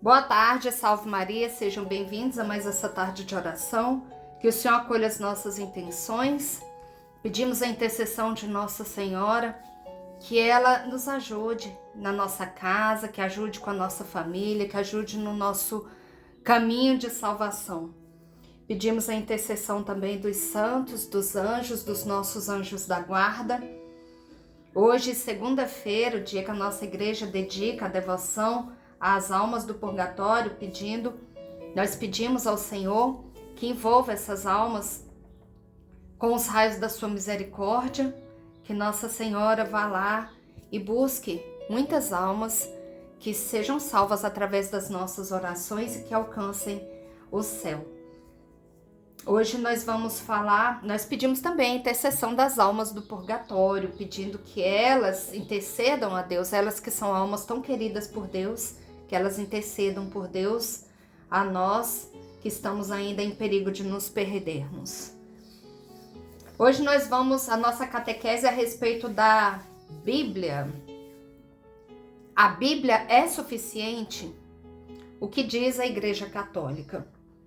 Boa tarde, salve Maria, sejam bem-vindos a mais essa tarde de oração. Que o Senhor acolha as nossas intenções. Pedimos a intercessão de Nossa Senhora, que ela nos ajude na nossa casa, que ajude com a nossa família, que ajude no nosso caminho de salvação. Pedimos a intercessão também dos santos, dos anjos, dos nossos anjos da guarda. Hoje, segunda-feira, o dia que a nossa igreja dedica a devoção às almas do purgatório, nós pedimos ao Senhor que envolva essas almas com os raios da sua misericórdia, que Nossa Senhora vá lá e busque muitas almas que sejam salvas através das nossas orações e que alcancem o céu. Hoje nós pedimos também a intercessão das almas do purgatório, pedindo que elas intercedam a Deus, elas que são almas tão queridas por Deus, que elas intercedam por Deus a nós que estamos ainda em perigo de nos perdermos. Hoje a nossa catequese a respeito da Bíblia. A Bíblia é suficiente? O que diz a Igreja Católica?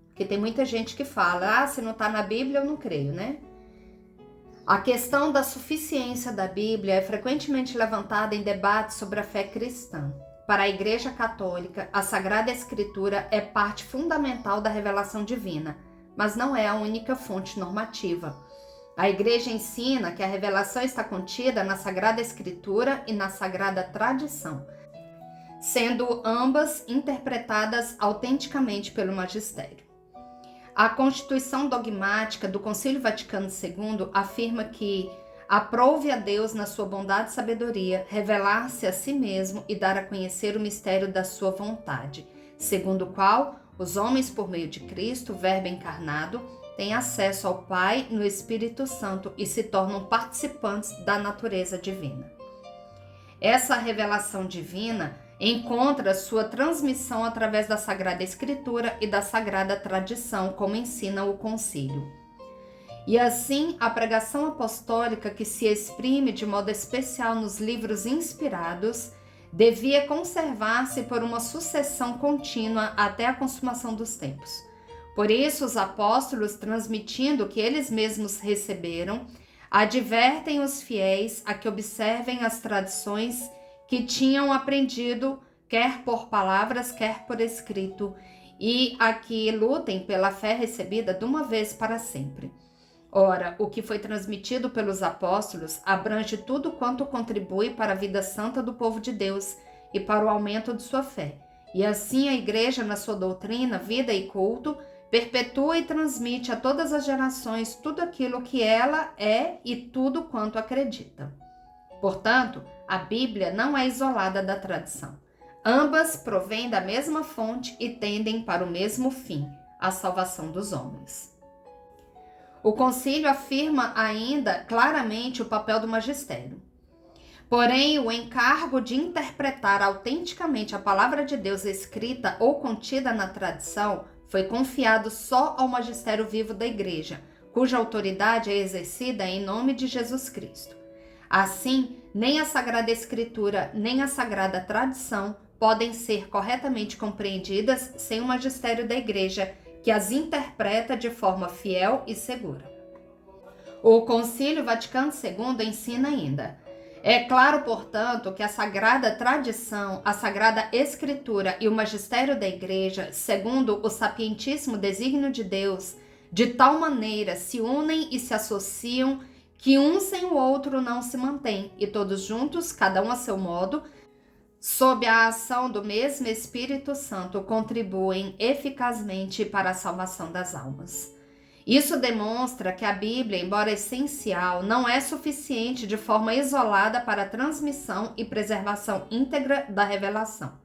Porque tem muita gente que fala, se não está na Bíblia eu não creio, né? A questão da suficiência da Bíblia é frequentemente levantada em debates sobre a fé cristã. Para a Igreja Católica, a Sagrada Escritura é parte fundamental da revelação divina, mas não é a única fonte normativa. A Igreja ensina que a revelação está contida na Sagrada Escritura e na Sagrada Tradição, sendo ambas interpretadas autenticamente pelo magistério. A Constituição Dogmática do Concílio Vaticano II afirma que aprove a Deus, na sua bondade e sabedoria, revelar-se a si mesmo e dar a conhecer o mistério da sua vontade, segundo o qual os homens, por meio de Cristo, Verbo encarnado, têm acesso ao Pai no Espírito Santo e se tornam participantes da natureza divina. Essa revelação divina encontra sua transmissão através da Sagrada Escritura e da Sagrada Tradição, como ensina o Concílio. E assim, a pregação apostólica, que se exprime de modo especial nos livros inspirados, devia conservar-se por uma sucessão contínua até a consumação dos tempos. Por isso, os apóstolos, transmitindo o que eles mesmos receberam, advertem os fiéis a que observem as tradições que tinham aprendido, quer por palavras, quer por escrito, e a que lutem pela fé recebida de uma vez para sempre. Ora, o que foi transmitido pelos apóstolos abrange tudo quanto contribui para a vida santa do povo de Deus e para o aumento de sua fé. E assim a Igreja, na sua doutrina, vida e culto, perpetua e transmite a todas as gerações tudo aquilo que ela é e tudo quanto acredita. Portanto, a Bíblia não é isolada da tradição. Ambas provêm da mesma fonte e tendem para o mesmo fim, a salvação dos homens. O concílio afirma ainda claramente o papel do magistério. Porém, o encargo de interpretar autenticamente a palavra de Deus escrita ou contida na tradição foi confiado só ao magistério vivo da Igreja, cuja autoridade é exercida em nome de Jesus Cristo. Assim, nem a Sagrada Escritura nem a Sagrada Tradição podem ser corretamente compreendidas sem o magistério da Igreja, que as interpreta de forma fiel e segura. O Concílio Vaticano II ensina ainda: é claro, portanto, que a Sagrada Tradição, a Sagrada Escritura e o magistério da Igreja, segundo o sapientíssimo desígnio de Deus, de tal maneira se unem e se associam que um sem o outro não se mantém, e todos juntos, cada um a seu modo, sob a ação do mesmo Espírito Santo, contribuem eficazmente para a salvação das almas. Isso demonstra que a Bíblia, embora essencial, não é suficiente de forma isolada para a transmissão e preservação íntegra da revelação.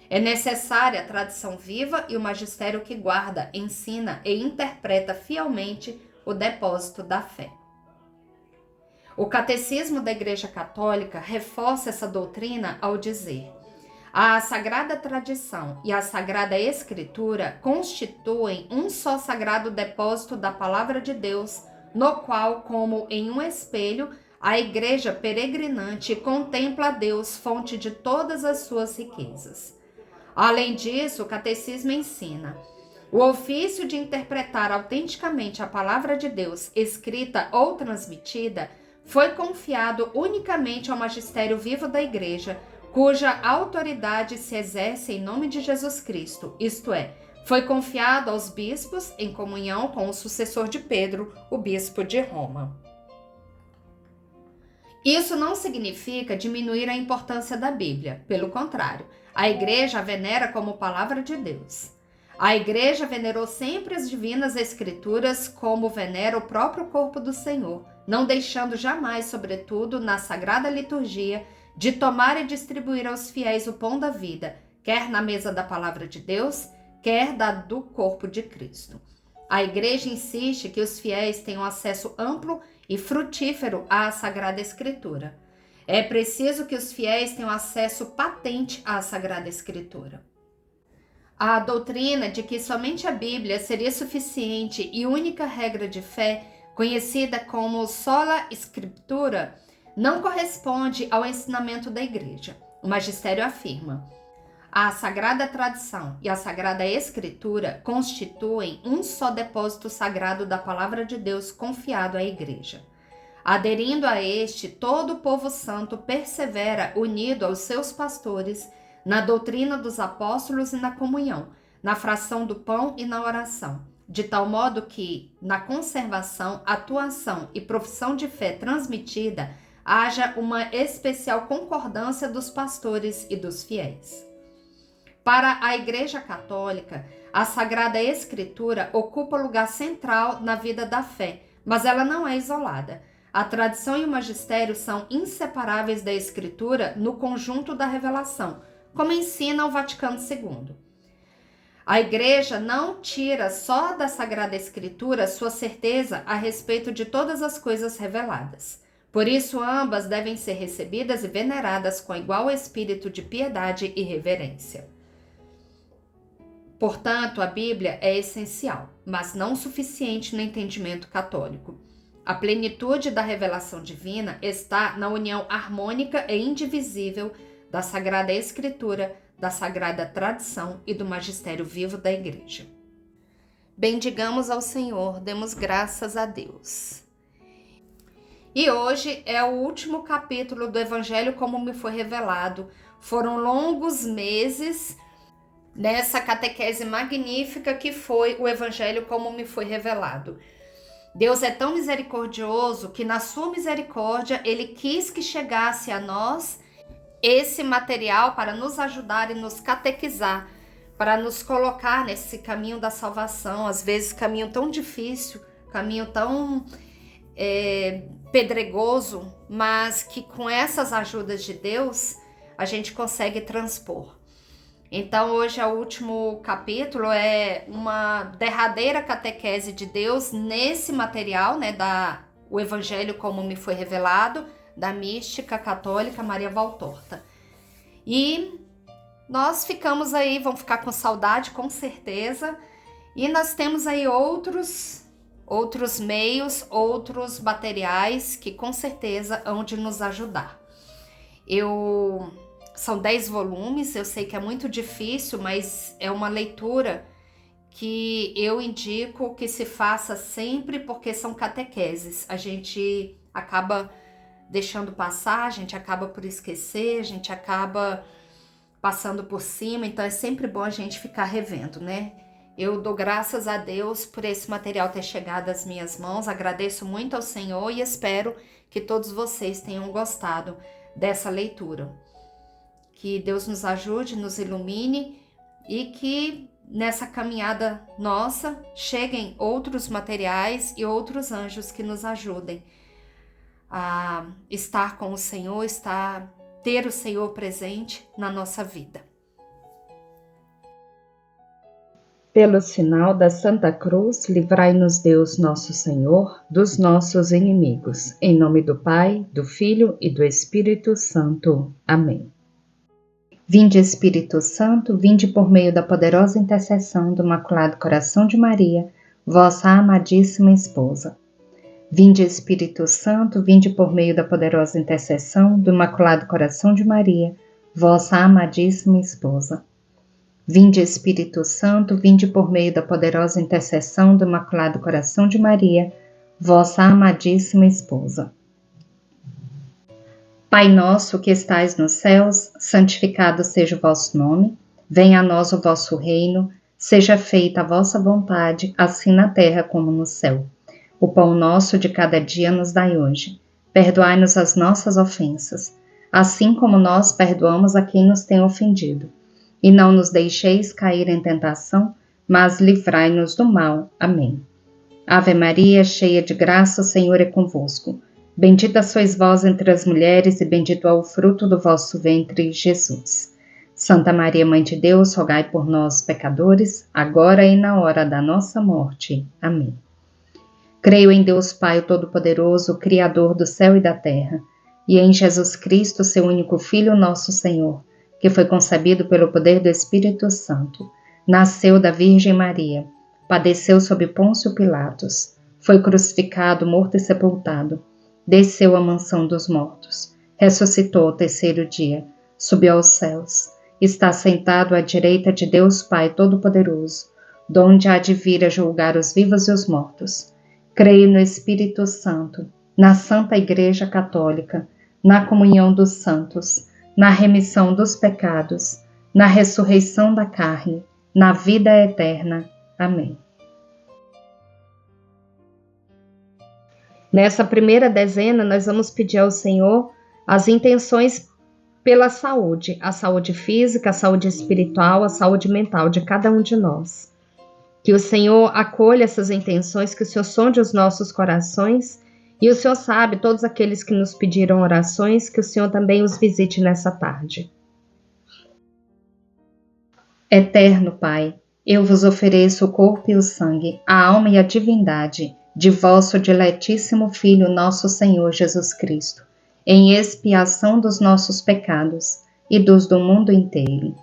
É necessária a tradição viva e o magistério que guarda, ensina e interpreta fielmente o depósito da fé. O Catecismo da Igreja Católica reforça essa doutrina ao dizer: a Sagrada Tradição e a Sagrada Escritura constituem um só sagrado depósito da Palavra de Deus, no qual, como em um espelho, a Igreja peregrinante contempla a Deus, fonte de todas as suas riquezas. Além disso, o catecismo ensina: o ofício de interpretar autenticamente a palavra de Deus, escrita ou transmitida, foi confiado unicamente ao magistério vivo da Igreja, cuja autoridade se exerce em nome de Jesus Cristo, isto é, foi confiado aos bispos em comunhão com o sucessor de Pedro, o bispo de Roma. Isso não significa diminuir a importância da Bíblia, pelo contrário, a Igreja a venera como palavra de Deus. A Igreja venerou sempre as divinas Escrituras como venera o próprio corpo do Senhor, não deixando jamais, sobretudo na Sagrada Liturgia, de tomar e distribuir aos fiéis o pão da vida, quer na mesa da palavra de Deus, quer da do corpo de Cristo. A Igreja insiste que os fiéis tenham acesso amplo e frutífero à Sagrada Escritura. É preciso que os fiéis tenham acesso patente à Sagrada Escritura. A doutrina de que somente a Bíblia seria suficiente e única regra de fé, conhecida como sola Scriptura, não corresponde ao ensinamento da Igreja. O magistério afirma: a Sagrada Tradição e a Sagrada Escritura constituem um só depósito sagrado da Palavra de Deus confiado à Igreja. Aderindo a este, todo o povo santo persevera unido aos seus pastores na doutrina dos apóstolos e na comunhão, na fração do pão e na oração, de tal modo que, na conservação, atuação e profissão de fé transmitida, haja uma especial concordância dos pastores e dos fiéis. Para a Igreja Católica, a Sagrada Escritura ocupa lugar central na vida da fé, mas ela não é isolada. A tradição e o magistério são inseparáveis da Escritura no conjunto da revelação, como ensina o Vaticano II. A Igreja não tira só da Sagrada Escritura sua certeza a respeito de todas as coisas reveladas. Por isso, ambas devem ser recebidas e veneradas com igual espírito de piedade e reverência. Portanto, a Bíblia é essencial, mas não suficiente no entendimento católico. A plenitude da revelação divina está na união harmônica e indivisível da Sagrada Escritura, da Sagrada Tradição e do magistério vivo da Igreja. Bendigamos ao Senhor, demos graças a Deus. E hoje é o último capítulo do Evangelho como me foi revelado. Foram longos meses nessa catequese magnífica que foi o Evangelho como me foi revelado. Deus é tão misericordioso que na sua misericórdia Ele quis que chegasse a nós esse material para nos ajudar e nos catequizar, para nos colocar nesse caminho da salvação, às vezes caminho tão difícil, caminho tão pedregoso, mas que com essas ajudas de Deus a gente consegue transpor. Então hoje é o último capítulo, é uma derradeira catequese de Deus nesse material, né, o Evangelho como me foi revelado, da mística católica Maria Valtorta. E nós ficamos aí, vamos ficar com saudade com certeza, e nós temos aí outros meios, outros materiais que com certeza hão de nos ajudar. São 10 volumes, eu sei que é muito difícil, mas é uma leitura que eu indico que se faça sempre, porque são catequeses. A gente acaba deixando passar, a gente acaba por esquecer, a gente acaba passando por cima, então é sempre bom a gente ficar revendo, né? Eu dou graças a Deus por esse material ter chegado às minhas mãos, agradeço muito ao Senhor e espero que todos vocês tenham gostado dessa leitura. Que Deus nos ajude, nos ilumine e que nessa caminhada nossa cheguem outros materiais e outros anjos que nos ajudem a estar com o Senhor, ter o Senhor presente na nossa vida. Pelo sinal da Santa Cruz, livrai-nos Deus nosso Senhor dos nossos inimigos. Em nome do Pai, do Filho e do Espírito Santo. Amém. Vinde, Espírito Santo, vinde por meio da poderosa intercessão do Imaculado Coração de Maria, vossa amadíssima esposa. Vinde, Espírito Santo, vinde por meio da poderosa intercessão do Imaculado Coração de Maria, vossa amadíssima esposa. Vinde, Espírito Santo, vinde por meio da poderosa intercessão do Imaculado Coração de Maria, vossa amadíssima esposa. Pai nosso que estais nos céus, santificado seja o vosso nome, venha a nós o vosso reino, seja feita a vossa vontade, assim na terra como no céu. O pão nosso de cada dia nos dai hoje. Perdoai-nos as nossas ofensas, assim como nós perdoamos a quem nos tem ofendido. E não nos deixeis cair em tentação, mas livrai-nos do mal. Amém. Ave Maria, cheia de graça, o Senhor é convosco. Bendita sois vós entre as mulheres, e bendito é o fruto do vosso ventre, Jesus. Santa Maria, Mãe de Deus, rogai por nós, pecadores, agora e na hora da nossa morte. Amém. Creio em Deus Pai Todo-Poderoso, Criador do céu e da terra, e em Jesus Cristo, seu único Filho, nosso Senhor, que foi concebido pelo poder do Espírito Santo, nasceu da Virgem Maria, padeceu sob Pôncio Pilatos, foi crucificado, morto e sepultado, desceu à mansão dos mortos, ressuscitou ao terceiro dia, subiu aos céus, está sentado à direita de Deus Pai Todo-Poderoso, donde há de vir a julgar os vivos e os mortos. Creio no Espírito Santo, na Santa Igreja Católica, na comunhão dos santos, na remissão dos pecados, na ressurreição da carne, na vida eterna. Amém. Nessa primeira dezena, nós vamos pedir ao Senhor as intenções pela saúde, a saúde física, a saúde espiritual, a saúde mental de cada um de nós. Que o Senhor acolha essas intenções, que o Senhor sonde os nossos corações, e o Senhor sabe todos aqueles que nos pediram orações, que o Senhor também os visite nessa tarde. Eterno Pai, eu vos ofereço o corpo e o sangue, a alma e a divindade de vosso diletíssimo Filho, nosso Senhor Jesus Cristo, em expiação dos nossos pecados e dos do mundo inteiro.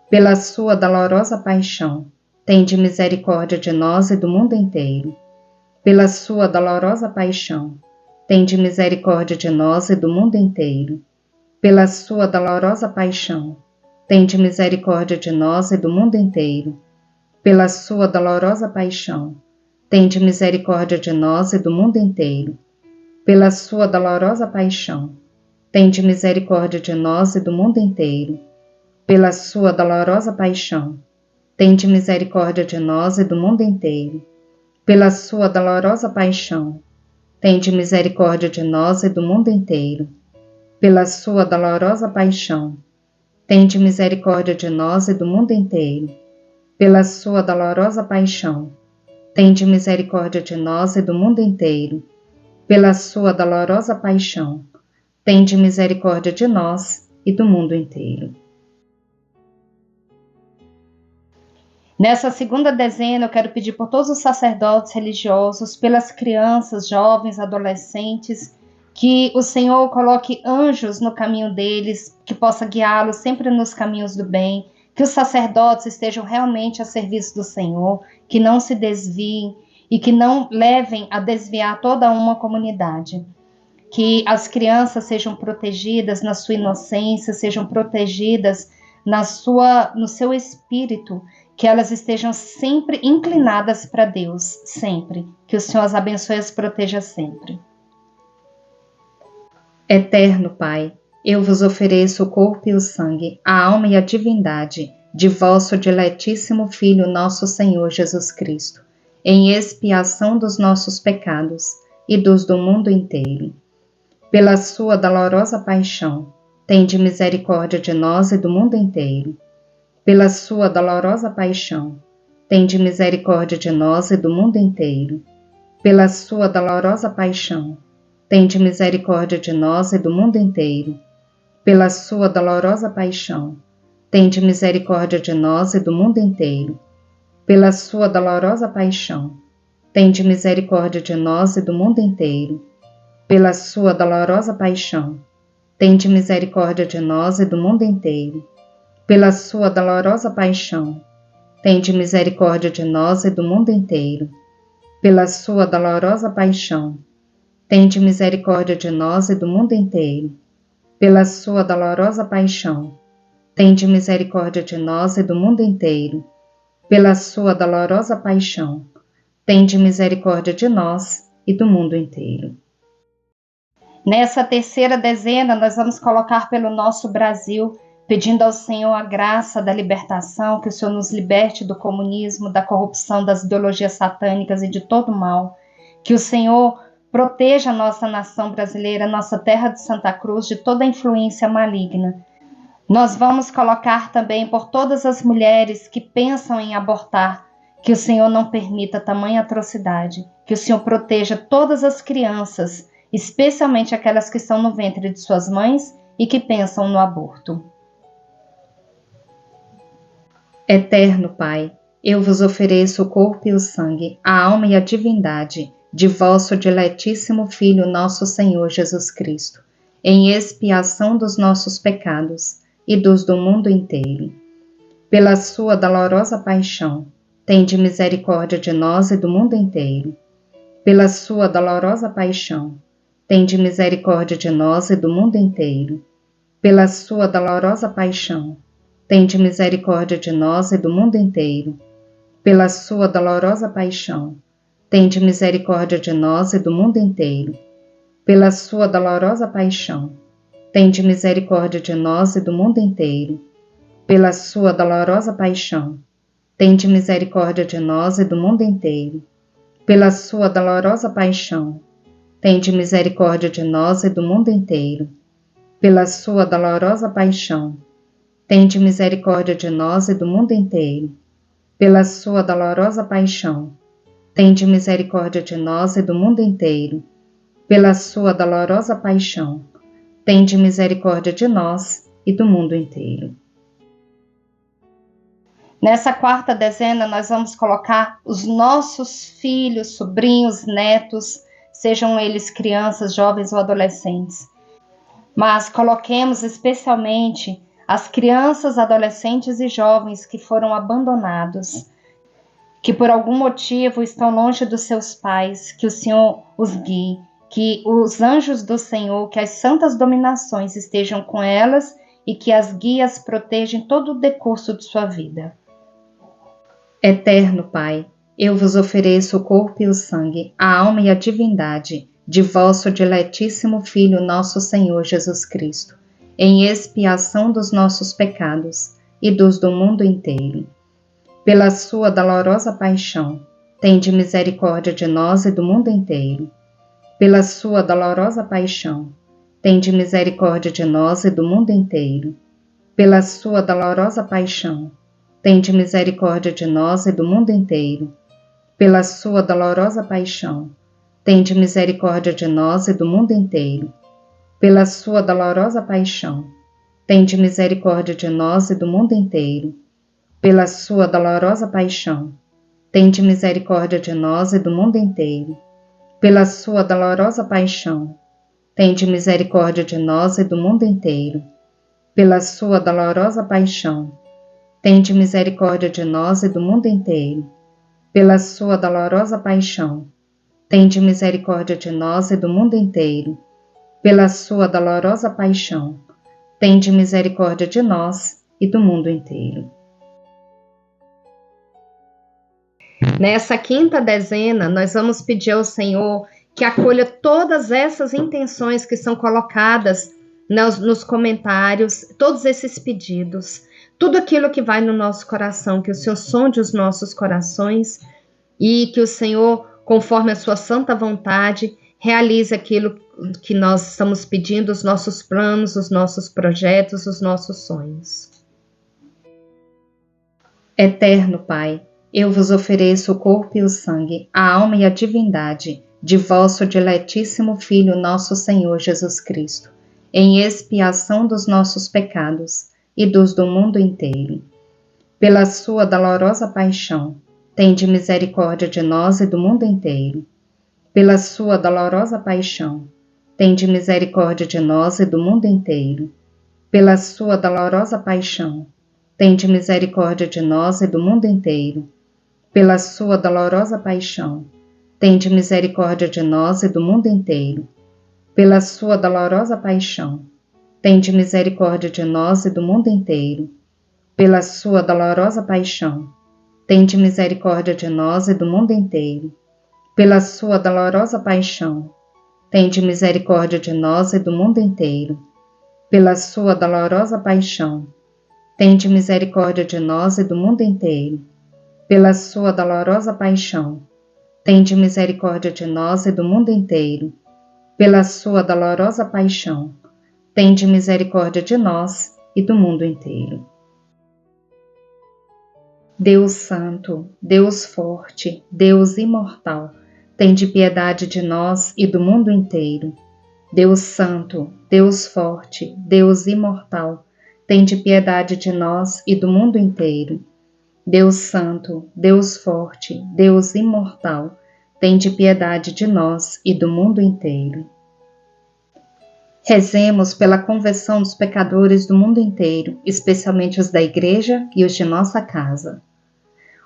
Pela sua dolorosa paixão, tende misericórdia de nós e do mundo inteiro. Pela sua dolorosa paixão, tende misericórdia de nós e do mundo inteiro. Pela sua dolorosa paixão, tende misericórdia de nós e do mundo inteiro. Pela sua dolorosa paixão, tende misericórdia de nós e do mundo inteiro. Pela sua dolorosa paixão, tende misericórdia de nós e do mundo inteiro. Pela sua dolorosa paixão, tende misericórdia de nós e do mundo inteiro. Pela sua dolorosa paixão, tende misericórdia de nós e do mundo inteiro. Pela sua dolorosa paixão, tende misericórdia de nós e do mundo inteiro. Pela sua dolorosa paixão, tende misericórdia de nós e do mundo inteiro. Pela sua dolorosa paixão, tende misericórdia de nós e do mundo inteiro. Nessa segunda dezena, eu quero pedir por todos os sacerdotes religiosos, pelas crianças, jovens, adolescentes, que o Senhor coloque anjos no caminho deles, que possa guiá-los sempre nos caminhos do bem, que os sacerdotes estejam realmente a serviço do Senhor, que não se desviem e que não levem a desviar toda uma comunidade. Que as crianças sejam protegidas na sua inocência, sejam protegidas no seu espírito, que elas estejam sempre inclinadas para Deus, sempre. Que o Senhor as abençoe e as proteja sempre. Eterno Pai, eu vos ofereço o corpo e o sangue, a alma e a divindade de vosso diletíssimo Filho, nosso Senhor Jesus Cristo, em expiação dos nossos pecados e dos do mundo inteiro. Pela sua dolorosa paixão, tende misericórdia de nós e do mundo inteiro. Pela sua dolorosa paixão, tende misericórdia de nós e do mundo inteiro. Pela sua dolorosa paixão, tende misericórdia de nós e do mundo inteiro. Pela sua dolorosa paixão, tende misericórdia de nós e do mundo inteiro. Pela sua dolorosa paixão, tende misericórdia de nós e do mundo inteiro. Pela sua dolorosa paixão, tende misericórdia de nós e do mundo inteiro. Pela sua dolorosa paixão, tende misericórdia de nós e do mundo inteiro. Pela sua dolorosa paixão, tende misericórdia de nós e do mundo inteiro. Pela sua dolorosa paixão, tende misericórdia de nós e do mundo inteiro. Pela sua dolorosa paixão, tende misericórdia de nós e do mundo inteiro. Nessa terceira dezena, nós vamos colocar pelo nosso Brasil, pedindo ao Senhor a graça da libertação, que o Senhor nos liberte do comunismo, da corrupção, das ideologias satânicas e de todo o mal. Que o Senhor proteja a nossa nação brasileira, nossa terra de Santa Cruz, de toda influência maligna. Nós vamos colocar também por todas as mulheres que pensam em abortar, que o Senhor não permita tamanha atrocidade, que o Senhor proteja todas as crianças, especialmente aquelas que estão no ventre de suas mães e que pensam no aborto. Eterno Pai, eu vos ofereço o corpo e o sangue, a alma e a divindade de vosso diletíssimo Filho, nosso Senhor Jesus Cristo, em expiação dos nossos pecados e dos do mundo inteiro. Pela sua dolorosa paixão, tende misericórdia de nós e do mundo inteiro. Pela sua dolorosa paixão, tende misericórdia de nós e do mundo inteiro. Pela sua dolorosa paixão, tende misericórdia de nós e do mundo inteiro. Pela sua dolorosa paixão, tende misericórdia de nós e do mundo inteiro. Pela sua dolorosa paixão, tende misericórdia de nós e do mundo inteiro. Pela sua dolorosa paixão, tende misericórdia de nós e do mundo inteiro. Pela sua dolorosa paixão, tende misericórdia de nós e do mundo inteiro. Pela sua dolorosa paixão, tende misericórdia de nós e do mundo inteiro. Pela sua dolorosa paixão, tende misericórdia de nós e do mundo inteiro. Pela sua dolorosa paixão, tende misericórdia de nós e do mundo inteiro. Nessa quarta dezena, nós vamos colocar os nossos filhos, sobrinhos, netos, sejam eles crianças, jovens ou adolescentes. Mas coloquemos especialmente as crianças, adolescentes e jovens que foram abandonados, que por algum motivo estão longe dos seus pais, que o Senhor os guie, que os anjos do Senhor, que as santas dominações estejam com elas e que as guias protejam todo o decurso de sua vida. Eterno Pai, eu vos ofereço o corpo e o sangue, a alma e a divindade de vosso diletíssimo Filho, nosso Senhor Jesus Cristo, em expiação dos nossos pecados e dos do mundo inteiro. Pela sua dolorosa paixão, tende misericórdia de nós e do mundo inteiro. Pela sua dolorosa paixão, tende misericórdia de nós e do mundo inteiro. Pela sua dolorosa paixão, tende misericórdia de nós e do mundo inteiro. Pela sua dolorosa paixão, tende misericórdia de nós e do mundo inteiro. Pela sua dolorosa paixão, tende misericórdia de nós e do mundo inteiro. Pela sua dolorosa paixão, tende misericórdia de nós e do mundo inteiro. Pela sua dolorosa paixão, tende misericórdia de nós e do mundo inteiro. Pela sua dolorosa paixão, tende misericórdia de nós e do mundo inteiro. Pela sua dolorosa paixão, tende misericórdia de nós e do mundo inteiro. Pela sua dolorosa paixão, tende misericórdia de nós e do mundo inteiro. Nessa quinta dezena, nós vamos pedir ao Senhor que acolha todas essas intenções que são colocadas nos comentários, todos esses pedidos, tudo aquilo que vai no nosso coração, que o Senhor sonde os nossos corações e que o Senhor, conforme a sua santa vontade, realize aquilo que nós estamos pedindo, os nossos planos, os nossos projetos, os nossos sonhos. Eterno Pai, eu vos ofereço o corpo e o sangue, a alma e a divindade de vosso diletíssimo Filho, nosso Senhor Jesus Cristo, em expiação dos nossos pecados e dos do mundo inteiro. Pela sua dolorosa paixão, tende misericórdia de nós e do mundo inteiro. Pela sua dolorosa paixão, tende misericórdia de nós e do mundo inteiro. Pela sua dolorosa paixão, tende misericórdia de nós e do mundo inteiro. Pela sua dolorosa paixão, tende misericórdia de nós e do mundo inteiro. Pela sua dolorosa paixão, tende misericórdia de nós e do mundo inteiro. Pela sua dolorosa paixão, tende misericórdia de nós e do mundo inteiro. Pela sua dolorosa paixão, tende misericórdia de nós e do mundo inteiro. Pela sua dolorosa paixão, tende misericórdia de nós e do mundo inteiro. Pela sua dolorosa paixão, tende misericórdia de nós e do mundo inteiro. Pela sua dolorosa paixão, tende misericórdia de nós e do mundo inteiro. Deus Santo, Deus Forte, Deus Imortal, tende piedade de nós e do mundo inteiro. Deus Santo, Deus Forte, Deus Imortal, tende piedade de nós e do mundo inteiro. Deus Santo, Deus Forte, Deus Imortal, tende piedade de nós e do mundo inteiro. Rezemos pela conversão dos pecadores do mundo inteiro, especialmente os da Igreja e os de nossa casa.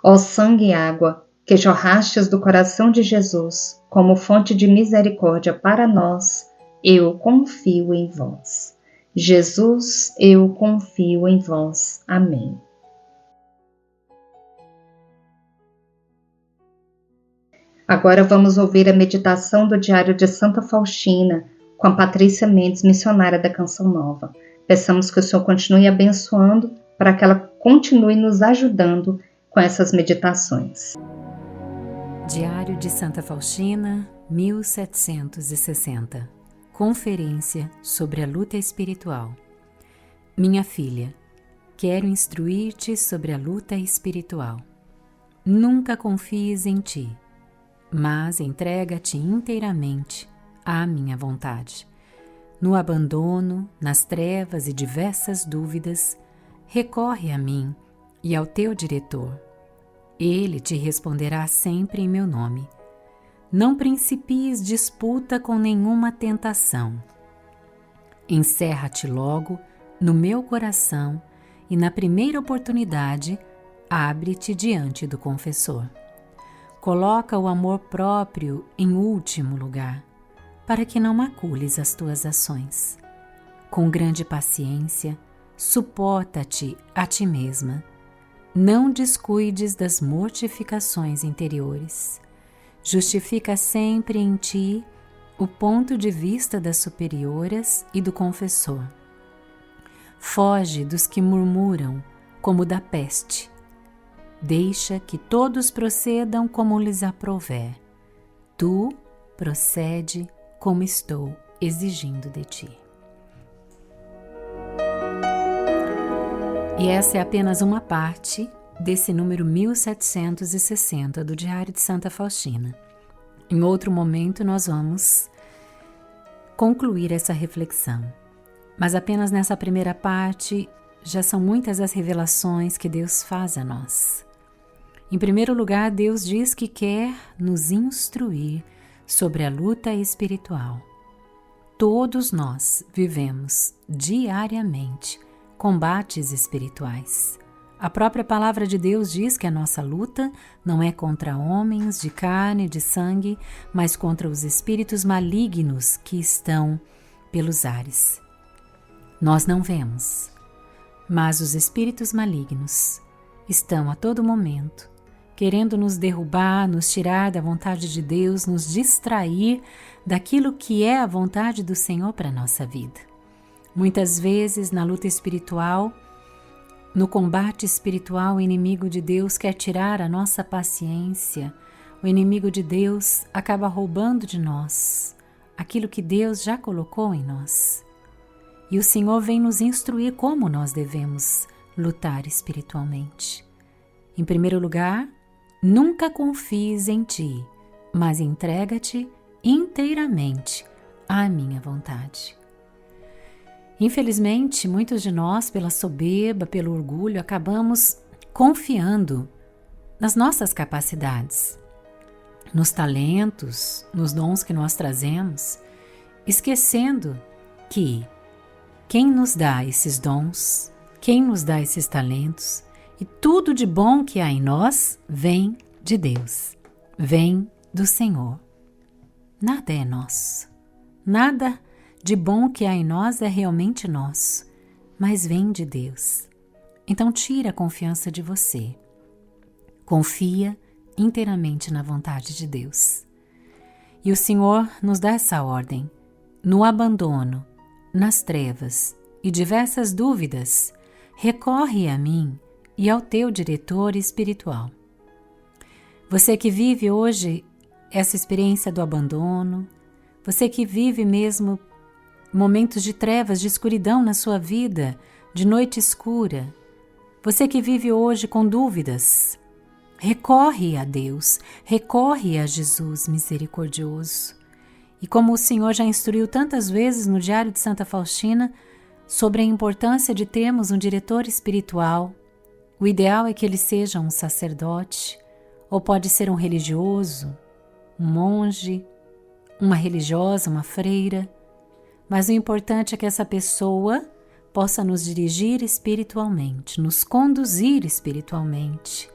Ó sangue e água, que jorrastes do coração de Jesus, como fonte de misericórdia para nós, eu confio em vós. Jesus, eu confio em vós. Amém. Agora vamos ouvir a meditação do Diário de Santa Faustina, com a Patrícia Mendes, missionária da Canção Nova. Peçamos que o Senhor continue abençoando para que ela continue nos ajudando com essas meditações. Diário de Santa Faustina, 1760. Conferência sobre a luta espiritual. Minha filha, quero instruir-te sobre a luta espiritual. Nunca confies em ti, mas entrega-te inteiramente à minha vontade. No abandono, nas trevas e diversas dúvidas, recorre a mim e ao teu diretor. Ele te responderá sempre em meu nome. Não principies disputa com nenhuma tentação. Encerra-te logo no meu coração e, na primeira oportunidade, abre-te diante do confessor. Coloca o amor próprio em último lugar, para que não macules as tuas ações. Com grande paciência, suporta-te a ti mesma. Não descuides das mortificações interiores. Justifica sempre em ti o ponto de vista das superioras e do confessor. Foge dos que murmuram, como da peste. Deixa que todos procedam como lhes aprouver. Tu procede como estou exigindo de ti. E essa é apenas uma parte desse número 1760 do Diário de Santa Faustina. Em outro momento nós vamos concluir essa reflexão. Mas apenas nessa primeira parte já são muitas as revelações que Deus faz a nós. Em primeiro lugar, Deus diz que quer nos instruir sobre a luta espiritual. Todos nós vivemos diariamente combates espirituais. A própria palavra de Deus diz que a nossa luta não é contra homens de carne e de sangue, mas contra os espíritos malignos que estão pelos ares. Nós não vemos, mas os espíritos malignos estão a todo momento querendo nos derrubar, nos tirar da vontade de Deus, nos distrair daquilo que é a vontade do Senhor para a nossa vida. Muitas vezes, na luta espiritual, no combate espiritual, o inimigo de Deus quer tirar a nossa paciência. O inimigo de Deus acaba roubando de nós aquilo que Deus já colocou em nós. E o Senhor vem nos instruir como nós devemos lutar espiritualmente. Em primeiro lugar, nunca confies em ti, mas entrega-te inteiramente à minha vontade. Infelizmente, muitos de nós, pela soberba, pelo orgulho, acabamos confiando nas nossas capacidades, nos talentos, nos dons que nós trazemos, esquecendo que quem nos dá esses dons, quem nos dá esses talentos e tudo de bom que há em nós vem de Deus, vem do Senhor. Nada é nosso, nada de bom que há em nós é realmente nosso, mas vem de Deus. Então tira a confiança de você. Confia inteiramente na vontade de Deus. E o Senhor nos dá essa ordem. No abandono, nas trevas e diversas dúvidas, recorre a mim e ao teu diretor espiritual. Você que vive hoje essa experiência do abandono, você que vive mesmo momentos de trevas, de escuridão na sua vida, de noite escura, você que vive hoje com dúvidas, recorre a Deus, recorre a Jesus misericordioso. E como o Senhor já instruiu tantas vezes no Diário de Santa Faustina sobre a importância de termos um diretor espiritual, o ideal é que ele seja um sacerdote, ou pode ser um religioso, um monge, uma religiosa, uma freira, mas o importante é que essa pessoa possa nos dirigir espiritualmente, nos conduzir espiritualmente.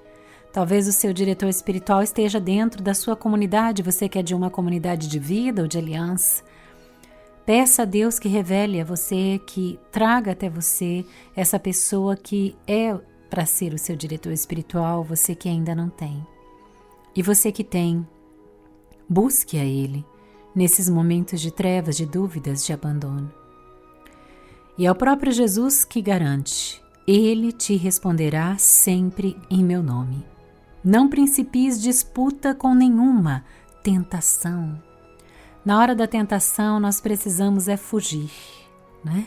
Talvez o seu diretor espiritual esteja dentro da sua comunidade, você que é de uma comunidade de vida ou de aliança. Peça a Deus que revele a você, que traga até você essa pessoa que é para ser o seu diretor espiritual, você que ainda não tem. E você que tem, busque a Ele nesses momentos de trevas, de dúvidas, de abandono. E é o próprio Jesus que garante, Ele te responderá sempre em meu nome. Não principies disputa com nenhuma tentação. Na hora da tentação, nós precisamos fugir, né?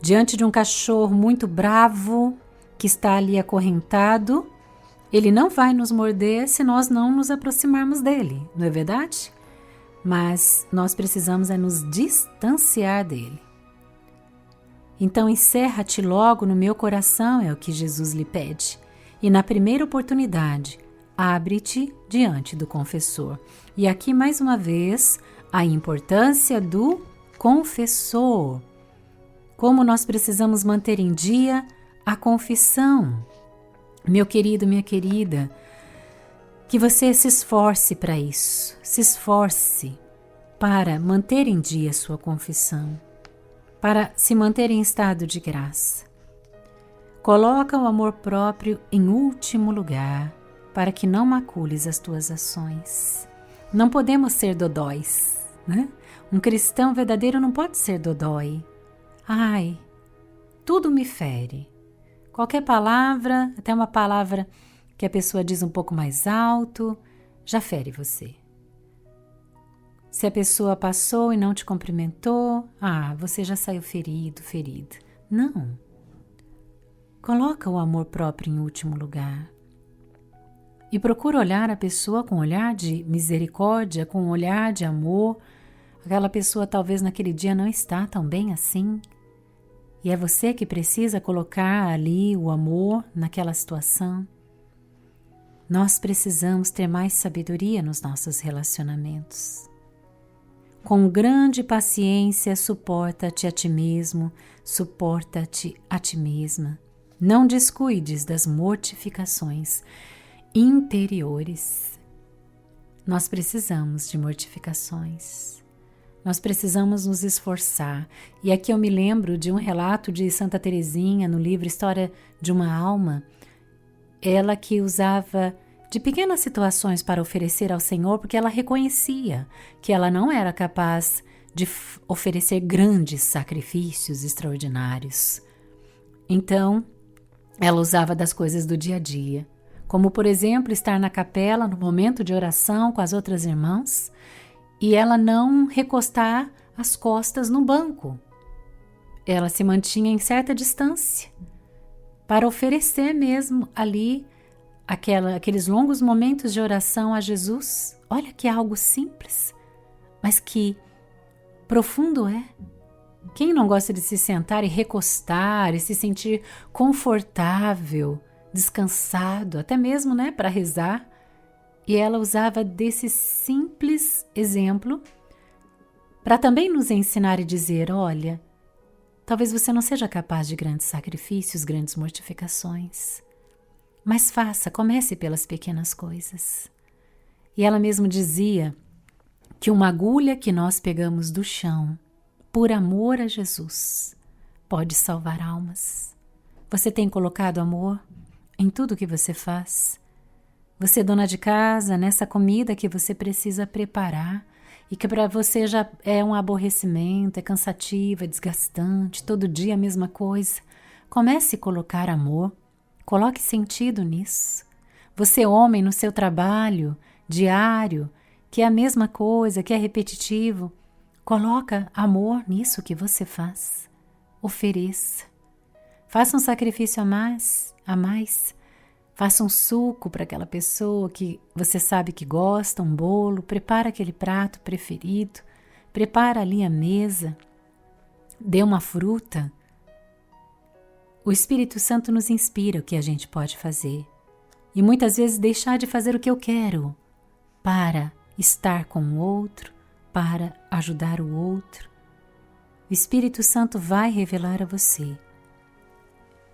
Diante de um cachorro muito bravo, que está ali acorrentado, ele não vai nos morder se nós não nos aproximarmos dele, não é verdade? Mas nós precisamos nos distanciar dele. Então encerra-te logo no meu coração, é o que Jesus lhe pede. E na primeira oportunidade, abre-te diante do confessor. E aqui mais uma vez, a importância do confessor. Como nós precisamos manter em dia a confissão. Meu querido, minha querida, que você se esforce para isso. Se esforce para manter em dia a sua confissão. Para se manter em estado de graça. Coloca o amor próprio em último lugar, para que não macules as tuas ações. Não podemos ser dodóis, né? Um cristão verdadeiro não pode ser dodói. Ai, tudo me fere. Qualquer palavra, até uma palavra que a pessoa diz um pouco mais alto, já fere você. Se a pessoa passou e não te cumprimentou, você já saiu ferido, ferida. Não. Coloca o amor próprio em último lugar. E procura olhar a pessoa com um olhar de misericórdia, com um olhar de amor. Aquela pessoa talvez naquele dia não está tão bem assim. E é você que precisa colocar ali o amor naquela situação. Nós precisamos ter mais sabedoria nos nossos relacionamentos. Com grande paciência, suporta-te a ti mesmo, suporta-te a ti mesma. Não descuides das mortificações interiores. Nós precisamos de mortificações. Nós precisamos nos esforçar. E aqui eu me lembro de um relato de Santa Teresinha no livro História de uma Alma. Ela que usava de pequenas situações para oferecer ao Senhor, porque ela reconhecia que ela não era capaz de oferecer grandes sacrifícios extraordinários. Então, ela usava das coisas do dia a dia, como por exemplo estar na capela no momento de oração com as outras irmãs e ela não recostar as costas no banco. Ela se mantinha em certa distância para oferecer mesmo ali aqueles longos momentos de oração a Jesus. Olha que algo simples, mas que profundo é. Quem não gosta de se sentar e recostar e se sentir confortável, descansado, até mesmo, né, para rezar? E ela usava desse simples exemplo para também nos ensinar e dizer, olha, talvez você não seja capaz de grandes sacrifícios, grandes mortificações, mas comece pelas pequenas coisas. E ela mesmo dizia que uma agulha que nós pegamos do chão por amor a Jesus, pode salvar almas. Você tem colocado amor em tudo que você faz? Você, dona de casa, nessa comida que você precisa preparar e que para você já é um aborrecimento, é cansativo, é desgastante, todo dia a mesma coisa. Comece a colocar amor, coloque sentido nisso. Você, homem, no seu trabalho diário, que é a mesma coisa, que é repetitivo, coloca amor nisso que você faz. Ofereça. Faça um sacrifício a mais. Faça um suco para aquela pessoa que você sabe que gosta, um bolo, prepara aquele prato preferido, prepara ali a mesa, dê uma fruta. O Espírito Santo nos inspira o que a gente pode fazer. E muitas vezes deixar de fazer o que eu quero para estar com o outro, para ajudar o outro. O Espírito Santo vai revelar a você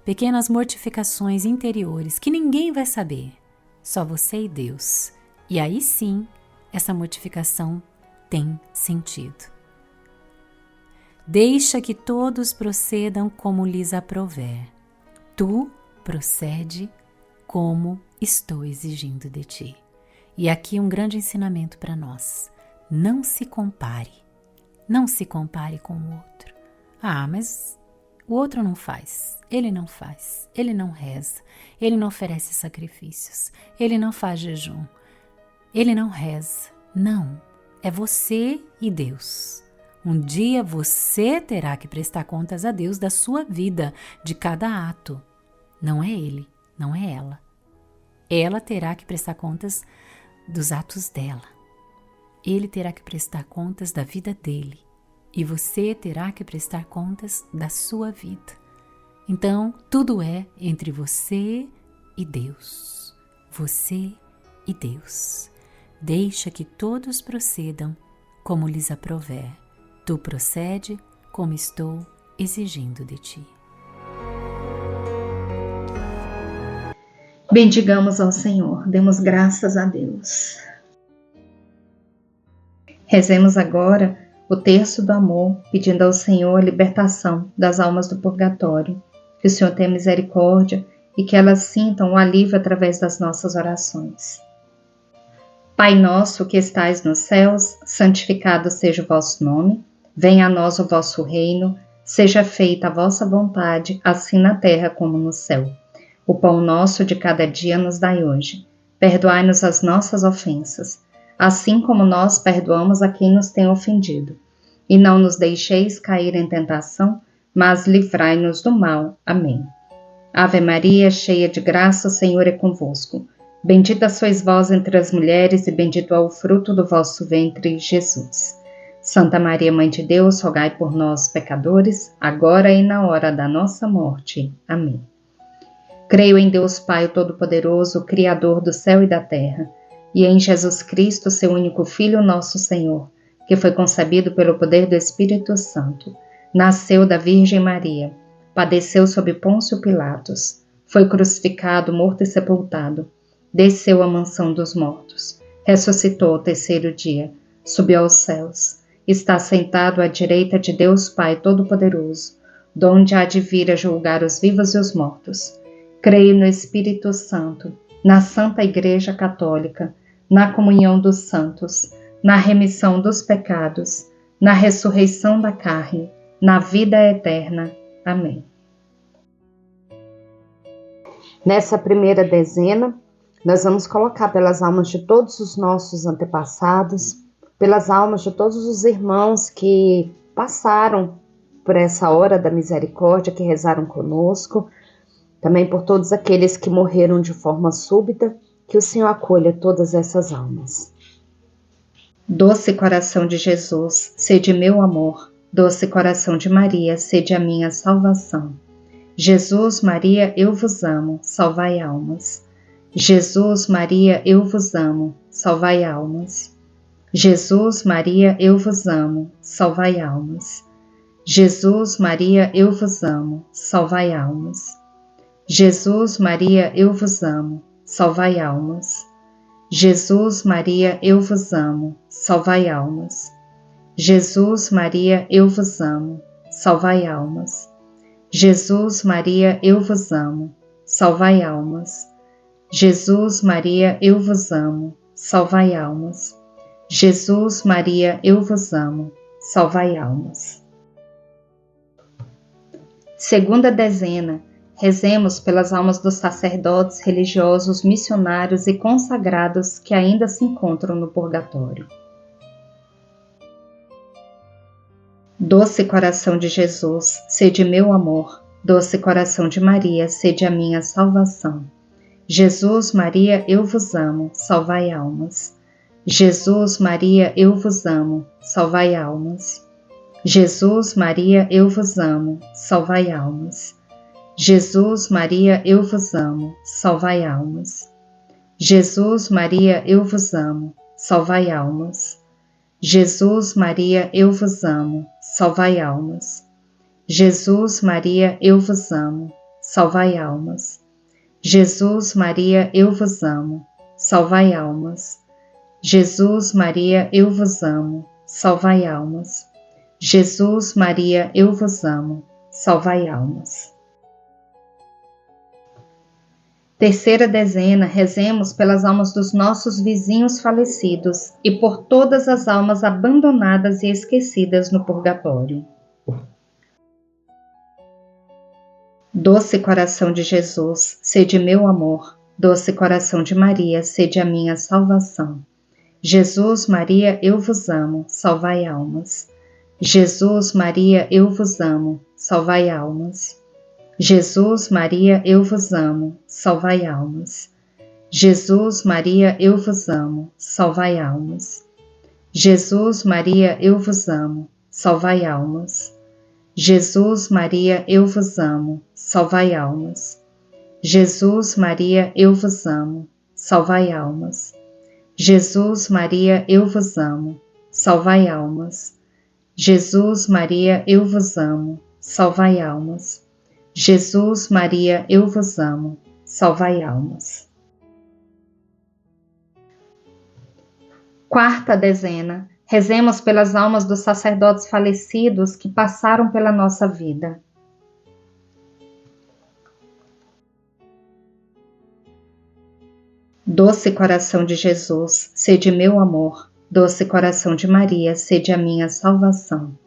pequenas mortificações interiores que ninguém vai saber, só você e Deus. E aí sim, essa mortificação tem sentido. Deixa que todos procedam como lhes aprouver. Tu procede como estou exigindo de ti. E aqui um grande ensinamento para nós. Não se compare. Não se compare com o outro. Ah, mas o outro não faz. Ele não faz. Ele não reza. Ele não oferece sacrifícios. Ele não faz jejum. Ele não reza. Não. É você e Deus. Um dia você terá que prestar contas a Deus da sua vida, de cada ato. Não é ele, não é ela. Ela terá que prestar contas dos atos dela. Ele terá que prestar contas da vida dele. E você terá que prestar contas da sua vida. Então, tudo é entre você e Deus. Você e Deus. Deixa que todos procedam como lhes aprouver. Tu procede como estou exigindo de ti. Bendigamos ao Senhor, demos graças a Deus. Rezemos agora o terço do amor, pedindo ao Senhor a libertação das almas do purgatório. Que o Senhor tenha misericórdia e que elas sintam o alívio através das nossas orações. Pai nosso que estais nos céus, santificado seja o vosso nome. Venha a nós o vosso reino, seja feita a vossa vontade, assim na terra como no céu. O pão nosso de cada dia nos dai hoje. Perdoai-nos as nossas ofensas, assim como nós perdoamos a quem nos tem ofendido. E não nos deixeis cair em tentação, mas livrai-nos do mal. Amém. Ave Maria, cheia de graça, o Senhor é convosco. Bendita sois vós entre as mulheres e bendito é o fruto do vosso ventre, Jesus. Santa Maria, Mãe de Deus, rogai por nós, pecadores, agora e na hora da nossa morte. Amém. Creio em Deus Pai Todo-Poderoso, Criador do céu e da terra, e em Jesus Cristo, seu único Filho, nosso Senhor, que foi concebido pelo poder do Espírito Santo, nasceu da Virgem Maria, padeceu sob Pôncio Pilatos, foi crucificado, morto e sepultado, desceu à mansão dos mortos, ressuscitou ao terceiro dia, subiu aos céus, está sentado à direita de Deus Pai Todo-Poderoso, donde há de vir a julgar os vivos e os mortos. Creio no Espírito Santo, na Santa Igreja Católica, na comunhão dos santos, na remissão dos pecados, na ressurreição da carne, na vida eterna. Amém. Nessa primeira dezena, nós vamos colocar pelas almas de todos os nossos antepassados, pelas almas de todos os irmãos que passaram por essa hora da misericórdia, que rezaram conosco, também por todos aqueles que morreram de forma súbita, que o Senhor acolha todas essas almas. Doce coração de Jesus, sede meu amor. Doce coração de Maria, sede a minha salvação. Jesus, Maria, eu vos amo, salvai almas. Jesus, Maria, eu vos amo, salvai almas. Jesus, Maria, eu vos amo, salvai almas. Jesus, Maria, eu vos amo, salvai almas. Jesus, Maria, eu vos amo, salvai almas. Jesus, Maria, eu vos amo, salvai almas. Jesus, Maria, eu vos amo, salvai almas. Jesus, Maria, eu vos amo, salvai almas. Jesus, Maria, eu vos amo, salvai almas. Jesus, Maria, eu vos amo, salvai almas. Segunda dezena. Rezemos pelas almas dos sacerdotes, religiosos, missionários e consagrados que ainda se encontram no purgatório. Doce coração de Jesus, sede meu amor. Doce coração de Maria, sede a minha salvação. Jesus, Maria, eu vos amo, salvai almas. Jesus, Maria, eu vos amo, salvai almas. Jesus, Maria, eu vos amo, salvai almas. Jesus, Maria, eu vos amo, salvai almas. Jesus, Maria, eu vos amo, salvai almas. Jesus, Maria, eu vos amo, salvai almas. Jesus, Maria, eu vos amo, salvai almas. Jesus, Maria, eu vos amo, salvai almas. Jesus, Maria, eu vos amo, salvai almas. Jesus, Maria, eu vos amo, salvai almas. Terceira dezena, rezemos pelas almas dos nossos vizinhos falecidos e por todas as almas abandonadas e esquecidas no purgatório. Doce coração de Jesus, sede meu amor. Doce coração de Maria, sede a minha salvação. Jesus, Maria, eu vos amo, salvai almas. Jesus, Maria, eu vos amo, salvai almas. Jesus, Maria, eu vos amo, salvai almas. Jesus, Maria, eu vos amo, salvai almas. Jesus, Maria, eu vos amo, salvai almas. Jesus, Maria, eu vos amo, salvai almas. Jesus, Maria, eu vos amo, salvai almas. Jesus, Maria, eu vos amo, salvai almas. Jesus, Maria, eu vos amo, salvai almas. Jesus, Maria, eu vos amo, salvai almas. Quarta dezena. Rezemos pelas almas dos sacerdotes falecidos que passaram pela nossa vida. Doce coração de Jesus, sede meu amor. Doce coração de Maria, sede a minha salvação.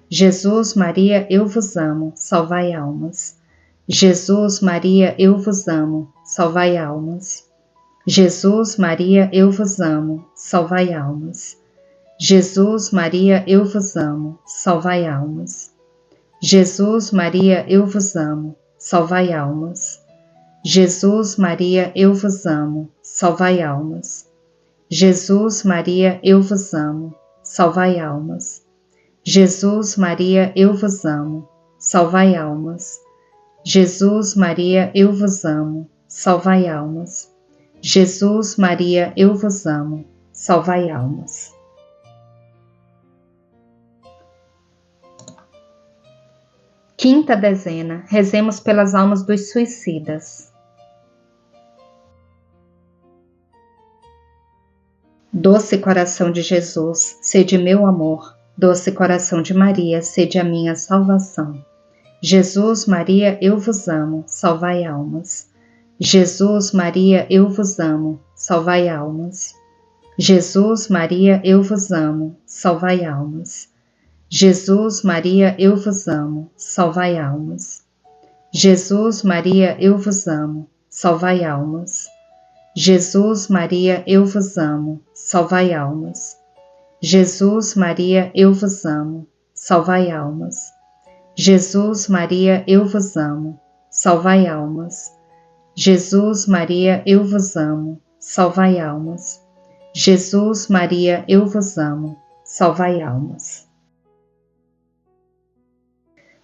Jesus, Maria, eu vos amo, salvai almas. Jesus, Maria, eu vos amo, salvai almas. Jesus, Maria, eu vos amo, salvai almas. Jesus, Maria, eu vos amo, salvai almas. Jesus, Maria, eu vos amo, salvai almas. Jesus, Maria, eu vos amo, salvai almas. Jesus, Maria, eu vos amo, salvai almas. Jesus, Maria, eu vos amo, salvai almas. Jesus, Maria, eu vos amo, salvai almas. Jesus, Maria, eu vos amo, salvai almas. Quinta dezena, rezemos pelas almas dos suicidas. Doce coração de Jesus, sede meu amor. Doce coração de Maria, sede a minha salvação. Jesus, Maria, eu vos amo, salvai almas. Jesus, Maria, eu vos amo, salvai almas. Jesus, Maria, eu vos amo, salvai almas. Jesus, Maria, eu vos amo, salvai almas. Jesus, Maria, eu vos amo, salvai almas. Jesus, Maria, eu vos amo, salvai almas. Jesus, Maria, eu vos amo, salvai almas. Jesus, Maria, eu vos amo, salvai almas. Jesus, Maria, eu vos amo, salvai almas. Jesus, Maria, eu vos amo, salvai almas.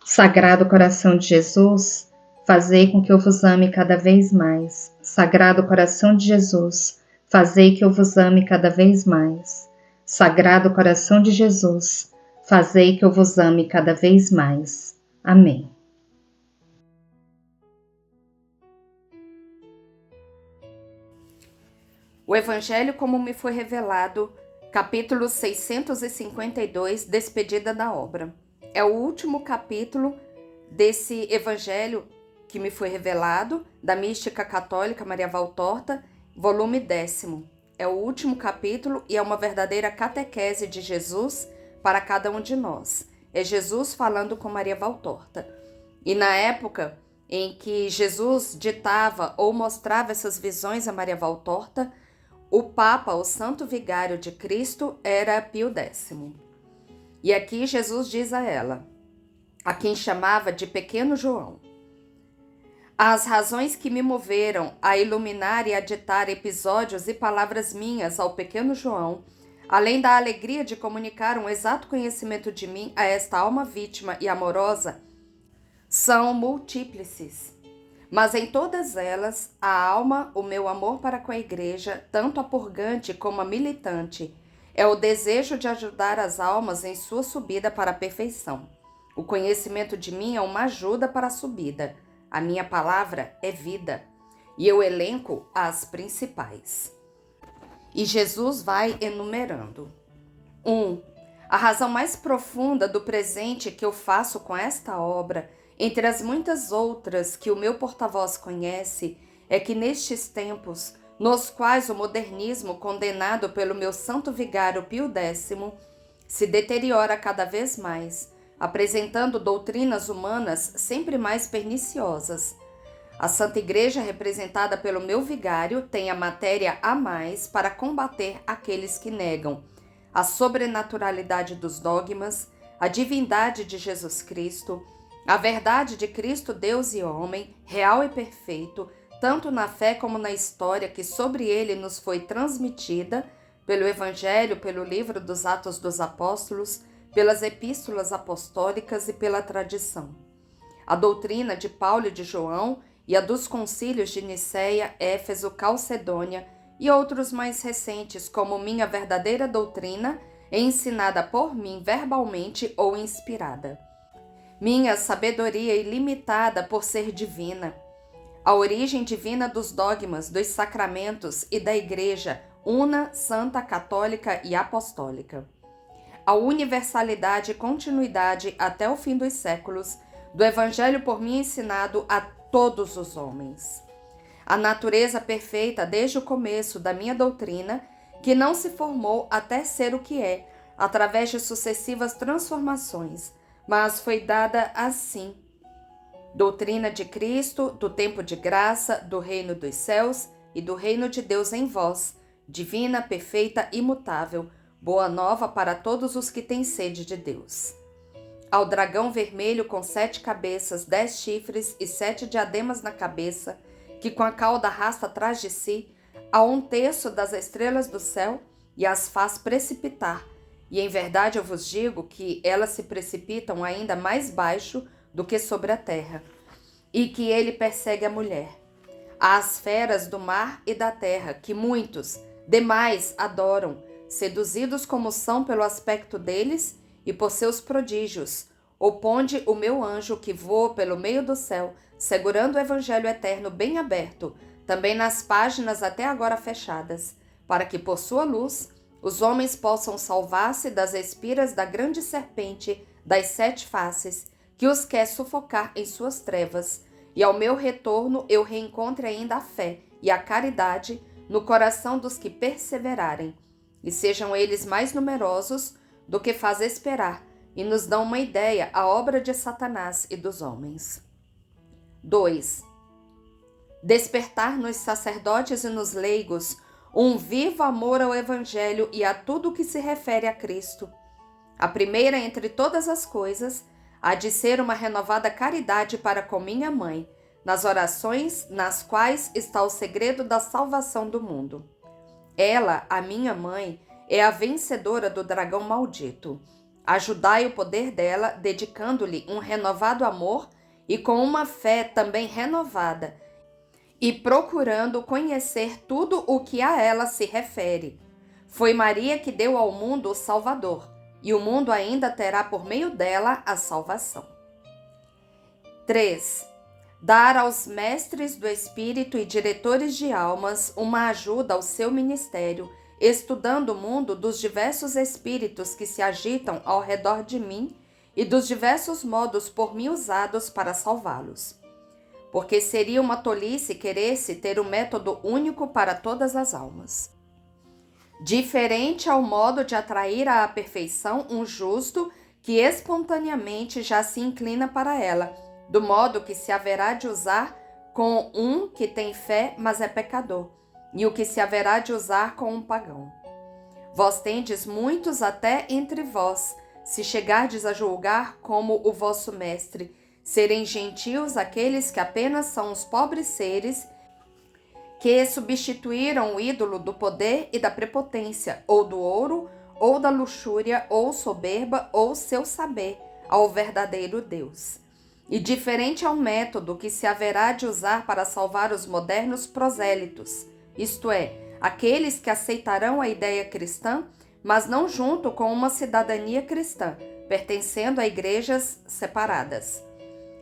Sagrado coração de Jesus, fazei com que eu vos ame cada vez mais. Sagrado coração de Jesus, fazei que eu vos ame cada vez mais. Sagrado coração de Jesus, fazei que eu vos ame cada vez mais. Amém. O Evangelho como me foi revelado Capítulo 652, Despedida da obra. É o último capítulo desse evangelho que me foi revelado, da mística católica Maria Valtorta, volume 10º. É o último capítulo e é uma verdadeira catequese de Jesus para cada um de nós. É Jesus falando com Maria Valtorta. E na época em que Jesus ditava ou mostrava essas visões a Maria Valtorta, o Papa, o Santo Vigário de Cristo, era Pio X. E aqui Jesus diz a ela, a quem chamava de Pequeno João: as razões que me moveram a iluminar e a ditar episódios e palavras minhas ao pequeno João, além da alegria de comunicar um exato conhecimento de mim a esta alma vítima e amorosa, são múltiplices. Mas em todas elas, a alma, o meu amor para com a Igreja, tanto a purgante como a militante, é o desejo de ajudar as almas em sua subida para a perfeição. O conhecimento de mim é uma ajuda para a subida. A minha palavra é vida. E eu elenco as principais. E Jesus vai enumerando. 1. A razão mais profunda do presente que eu faço com esta obra, entre as muitas outras que o meu porta-voz conhece, é que nestes tempos, nos quais o modernismo, condenado pelo meu santo vigário Pio X, se deteriora cada vez mais, apresentando doutrinas humanas sempre mais perniciosas, a Santa Igreja, representada pelo meu vigário, tem a matéria a mais para combater aqueles que negam a sobrenaturalidade dos dogmas, a divindade de Jesus Cristo, a verdade de Cristo, Deus e homem, real e perfeito, tanto na fé como na história que sobre ele nos foi transmitida, pelo Evangelho, pelo livro dos Atos dos Apóstolos, pelas epístolas apostólicas e pela tradição. A doutrina de Paulo e de João e a dos concílios de Niceia, Éfeso, Calcedônia e outros mais recentes, como minha verdadeira doutrina, ensinada por mim verbalmente ou inspirada. Minha sabedoria ilimitada por ser divina, a origem divina dos dogmas, dos sacramentos e da Igreja, una, santa, católica e apostólica. A universalidade e continuidade até o fim dos séculos do Evangelho por mim ensinado a todos os homens. A natureza perfeita desde o começo da minha doutrina, que não se formou até ser o que é, através de sucessivas transformações, mas foi dada assim. Doutrina de Cristo, do tempo de graça, do reino dos céus e do reino de Deus em vós, divina, perfeita, imutável, boa nova para todos os que têm sede de Deus. Ao dragão vermelho com 7 cabeças, 10 chifres e 7 diademas na cabeça, que com a cauda arrasta atrás de si, a 1/3 das estrelas do céu e as faz precipitar. E em verdade eu vos digo que elas se precipitam ainda mais baixo do que sobre a terra, e que ele persegue a mulher. Às feras do mar e da terra, que muitos, demais, adoram, seduzidos como são pelo aspecto deles e por seus prodígios, oponde o meu anjo que voa pelo meio do céu, segurando o evangelho eterno bem aberto, também nas páginas até agora fechadas, para que por sua luz os homens possam salvar-se das espiras da grande serpente das 7 faces, que os quer sufocar em suas trevas, e ao meu retorno eu reencontre ainda a fé e a caridade no coração dos que perseverarem, e sejam eles mais numerosos do que faz esperar, e nos dão uma ideia a obra de Satanás e dos homens. 2. Despertar nos sacerdotes e nos leigos um vivo amor ao Evangelho e a tudo o que se refere a Cristo. A primeira entre todas as coisas há de ser uma renovada caridade para com minha mãe, nas orações nas quais está o segredo da salvação do mundo. Ela, a minha mãe, é a vencedora do dragão maldito. Ajudai o poder dela, dedicando-lhe um renovado amor e com uma fé também renovada, e procurando conhecer tudo o que a ela se refere. Foi Maria que deu ao mundo o Salvador, e o mundo ainda terá por meio dela a salvação. 3. Dar aos mestres do Espírito e diretores de almas uma ajuda ao seu ministério, estudando o mundo dos diversos espíritos que se agitam ao redor de mim e dos diversos modos por mim usados para salvá-los. Porque seria uma tolice querer-se ter um método único para todas as almas. Diferente ao modo de atrair à perfeição um justo que espontaneamente já se inclina para ela, do modo que se haverá de usar com um que tem fé, mas é pecador, e o que se haverá de usar com um pagão. Vós tendes muitos até entre vós, se chegardes a julgar como o vosso mestre, serem gentios aqueles que apenas são os pobres seres que substituíram o ídolo do poder e da prepotência, ou do ouro, ou da luxúria, ou soberba, ou seu saber, ao verdadeiro Deus. E diferente ao método que se haverá de usar para salvar os modernos prosélitos, isto é, aqueles que aceitarão a ideia cristã, mas não junto com uma cidadania cristã, pertencendo a igrejas separadas.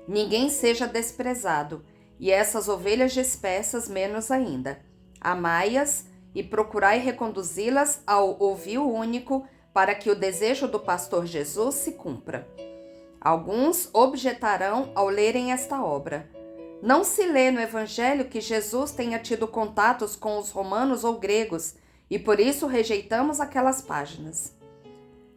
Ninguém seja desprezado, e essas ovelhas dispersas menos ainda. Amai-as e procurai reconduzi-las ao ovil único, para que o desejo do pastor Jesus se cumpra. Alguns objetarão ao lerem esta obra: não se lê no Evangelho que Jesus tenha tido contatos com os romanos ou gregos, e por isso rejeitamos aquelas páginas.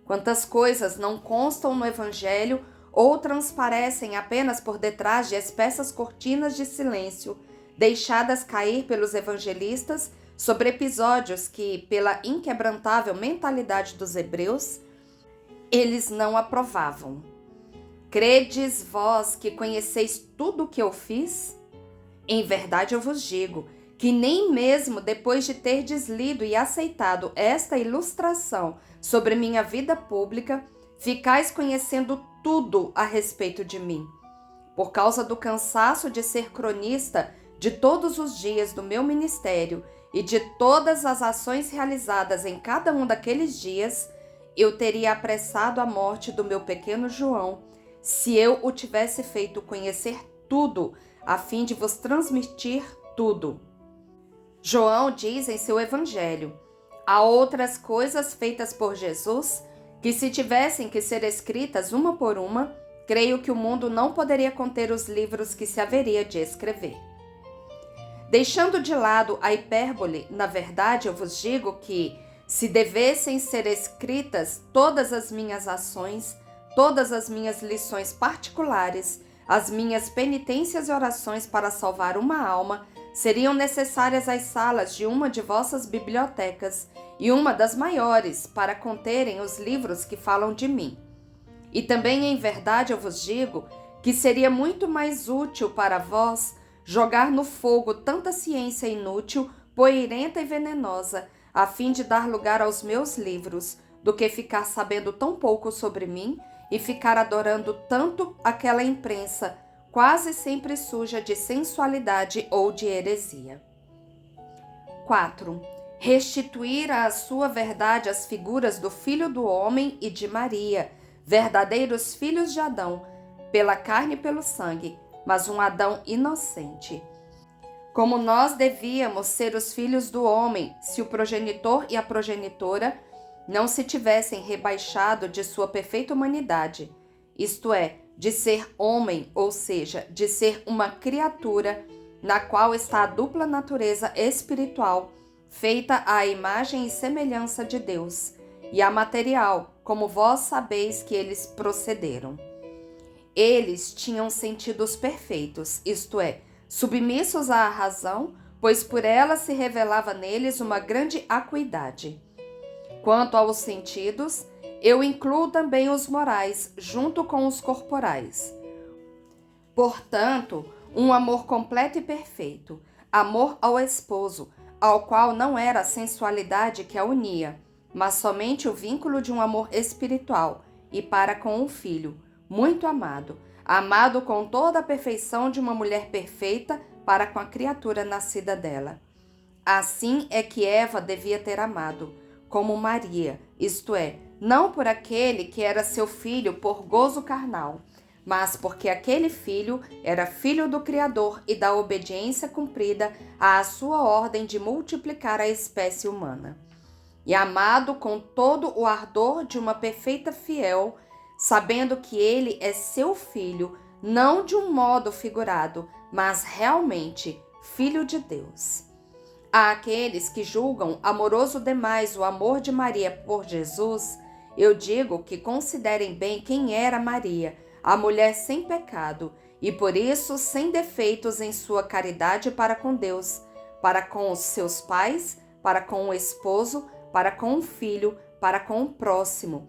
Quantas coisas não constam no Evangelho ou transparecem apenas por detrás de espessas cortinas de silêncio, deixadas cair pelos evangelistas sobre episódios que, pela inquebrantável mentalidade dos hebreus, eles não aprovavam. Credes vós que conheceis tudo o que eu fiz? Em verdade eu vos digo que nem mesmo depois de terdes lido e aceitado esta ilustração sobre minha vida pública, ficais conhecendo tudo a respeito de mim. Por causa do cansaço de ser cronista de todos os dias do meu ministério e de todas as ações realizadas em cada um daqueles dias, eu teria apressado a morte do meu pequeno João, se eu o tivesse feito conhecer tudo, a fim de vos transmitir tudo. João diz em seu evangelho: há outras coisas feitas por Jesus que, se tivessem que ser escritas uma por uma, creio que o mundo não poderia conter os livros que se haveria de escrever. Deixando de lado a hipérbole, na verdade eu vos digo que, se devessem ser escritas todas as minhas ações, todas as minhas lições particulares, as minhas penitências e orações para salvar uma alma, seriam necessárias as salas de uma de vossas bibliotecas e uma das maiores para conterem os livros que falam de mim. E também em verdade eu vos digo que seria muito mais útil para vós jogar no fogo tanta ciência inútil, poeirenta e venenosa, a fim de dar lugar aos meus livros, do que ficar sabendo tão pouco sobre mim e ficar adorando tanto aquela imprensa, quase sempre suja de sensualidade ou de heresia. 4. Restituir à sua verdade as figuras do Filho do Homem e de Maria, verdadeiros filhos de Adão, pela carne e pelo sangue, mas um Adão inocente. Como nós devíamos ser os filhos do homem, se o progenitor e a progenitora não se tivessem rebaixado de sua perfeita humanidade, isto é, de ser homem, ou seja, de ser uma criatura na qual está a dupla natureza espiritual, feita à imagem e semelhança de Deus, e a material, como vós sabeis que eles procederam. Eles tinham sentidos perfeitos, isto é, submissos à razão, pois por ela se revelava neles uma grande acuidade. Quanto aos sentidos, eu incluo também os morais, junto com os corporais. Portanto, um amor completo e perfeito, amor ao esposo, ao qual não era a sensualidade que a unia, mas somente o vínculo de um amor espiritual, e para com o filho, muito amado, amado com toda a perfeição de uma mulher perfeita para com a criatura nascida dela. Assim é que Eva devia ter amado, como Maria, isto é, não por aquele que era seu filho por gozo carnal, mas porque aquele filho era filho do Criador e da obediência cumprida à sua ordem de multiplicar a espécie humana. e amado com todo o ardor de uma perfeita fiel, sabendo que ele é seu filho, não de um modo figurado, mas realmente filho de Deus. A aqueles que julgam amoroso demais o amor de Maria por Jesus, eu digo que considerem bem quem era Maria, a mulher sem pecado, e por isso sem defeitos em sua caridade para com Deus, para com os seus pais, para com o esposo, para com o filho, para com o próximo.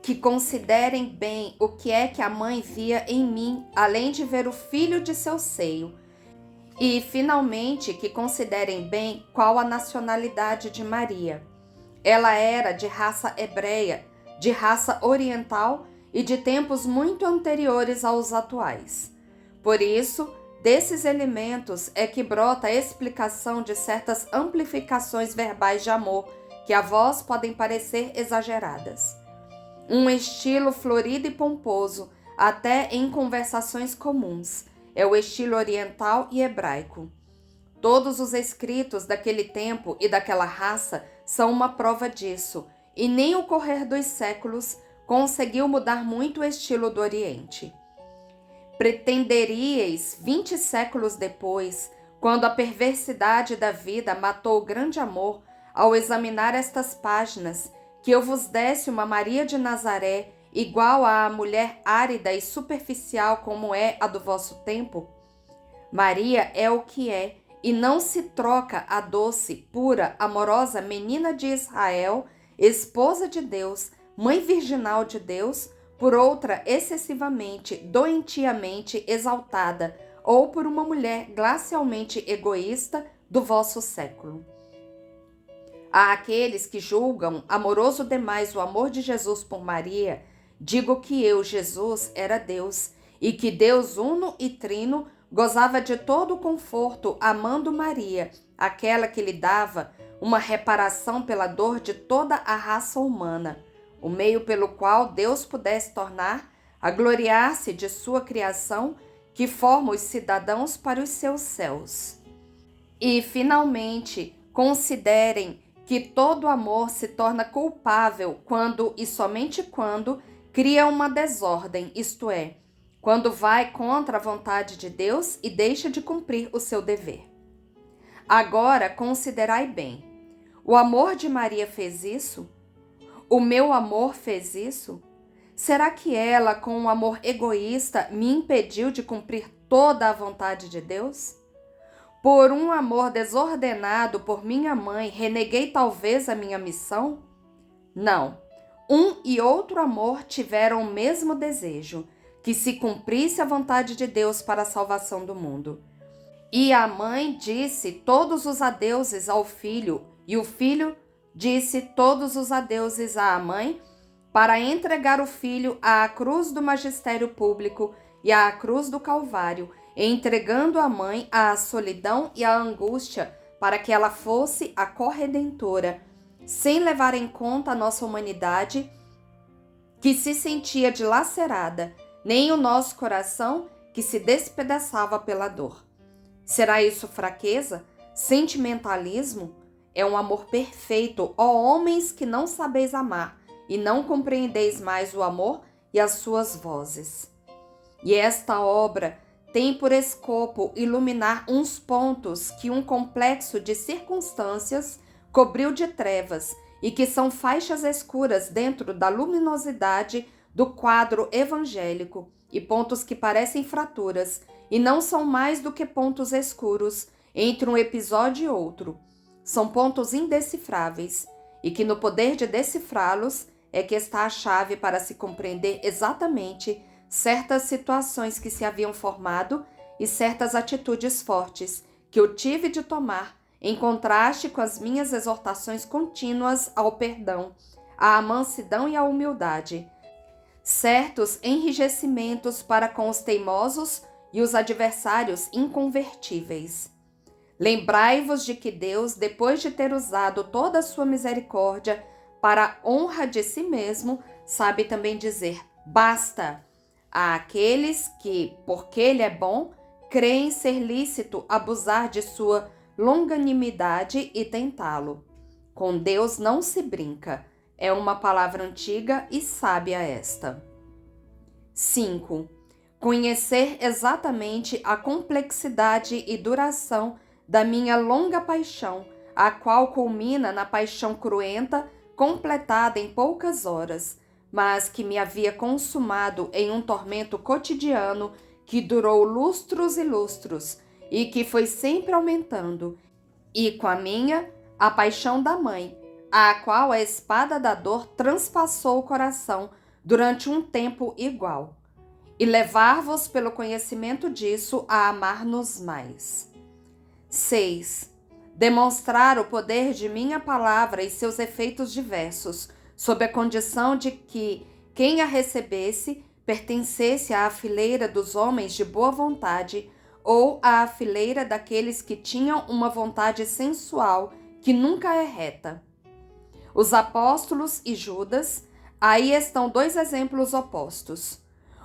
Que considerem bem o que é que a mãe via em mim, além de ver o filho de seu seio. E, finalmente, que considerem bem qual a nacionalidade de Maria. Ela era de raça hebreia, de raça oriental e de tempos muito anteriores aos atuais. Por isso, desses elementos é que brota a explicação de certas amplificações verbais de amor, que a vós podem parecer exageradas. Um estilo florido e pomposo, até em conversações comuns, é o estilo oriental e hebraico. Todos os escritos daquele tempo e daquela raça são uma prova disso, e nem o correr dos séculos conseguiu mudar muito o estilo do Oriente. Pretenderíeis, 20 séculos depois, quando a perversidade da vida matou o grande amor, ao examinar estas páginas, que eu vos desse uma Maria de Nazaré igual à mulher árida e superficial como é a do vosso tempo? Maria é o que é, e não se troca a doce, pura, amorosa menina de Israel, esposa de Deus, mãe virginal de Deus, por outra excessivamente, doentiamente exaltada, ou por uma mulher glacialmente egoísta do vosso século. A aqueles que julgam amoroso demais o amor de Jesus por Maria, digo que eu, Jesus, era Deus, e que Deus uno e trino gozava de todo o conforto amando Maria, aquela que lhe dava uma reparação pela dor de toda a raça humana, o meio pelo qual Deus pudesse tornar a gloriar-se de sua criação, que forma os cidadãos para os seus céus. E, finalmente, considerem que todo amor se torna culpável quando e somente quando cria uma desordem, isto é, quando vai contra a vontade de Deus e deixa de cumprir o seu dever. Agora considerai bem, o amor de Maria fez isso? O meu amor fez isso? Será que ela, com um amor egoísta, me impediu de cumprir toda a vontade de Deus? Por um amor desordenado por minha mãe, reneguei talvez a minha missão? Não. Um e outro amor tiveram o mesmo desejo, que se cumprisse a vontade de Deus para a salvação do mundo. E a mãe disse todos os adeuses ao filho, e o filho disse todos os adeuses à mãe, para entregar o filho à cruz do magistério público e à cruz do Calvário, entregando a mãe à solidão e à angústia, para que ela fosse a corredentora, sem levar em conta a nossa humanidade, que se sentia dilacerada, nem o nosso coração, que se despedaçava pela dor. Será isso fraqueza? Sentimentalismo? É um amor perfeito, ó homens que não sabeis amar, e não compreendeis mais o amor e as suas vozes. E esta obra tem por escopo iluminar uns pontos que um complexo de circunstâncias cobriu de trevas e que são faixas escuras dentro da luminosidade do quadro evangélico, e pontos que parecem fraturas e não são mais do que pontos escuros entre um episódio e outro. São pontos indecifráveis e que no poder de decifrá-los é que está a chave para se compreender exatamente certas situações que se haviam formado e certas atitudes fortes que eu tive de tomar em contraste com as minhas exortações contínuas ao perdão, à mansidão e à humildade, certos enrijecimentos para com os teimosos e os adversários inconvertíveis. Lembrai-vos de que Deus, depois de ter usado toda a sua misericórdia para a honra de si mesmo, sabe também dizer basta a aqueles que, porque Ele é bom, creem ser lícito abusar de sua longanimidade e tentá-lo. Com Deus não se brinca. É uma palavra antiga e sábia esta. 5. Conhecer exatamente a complexidade e duração da minha longa paixão, a qual culmina na paixão cruenta, completada em poucas horas, mas que me havia consumado em um tormento cotidiano que durou lustros e lustros, e que foi sempre aumentando, e com a minha, a paixão da mãe, a qual a espada da dor transpassou o coração durante um tempo igual, e levar-vos pelo conhecimento disso a amar-nos mais. 6. Demonstrar o poder de minha palavra e seus efeitos diversos, sob a condição de que quem a recebesse pertencesse à fileira dos homens de boa vontade ou à fileira daqueles que tinham uma vontade sensual que nunca é reta. Os apóstolos e Judas, aí estão dois exemplos opostos.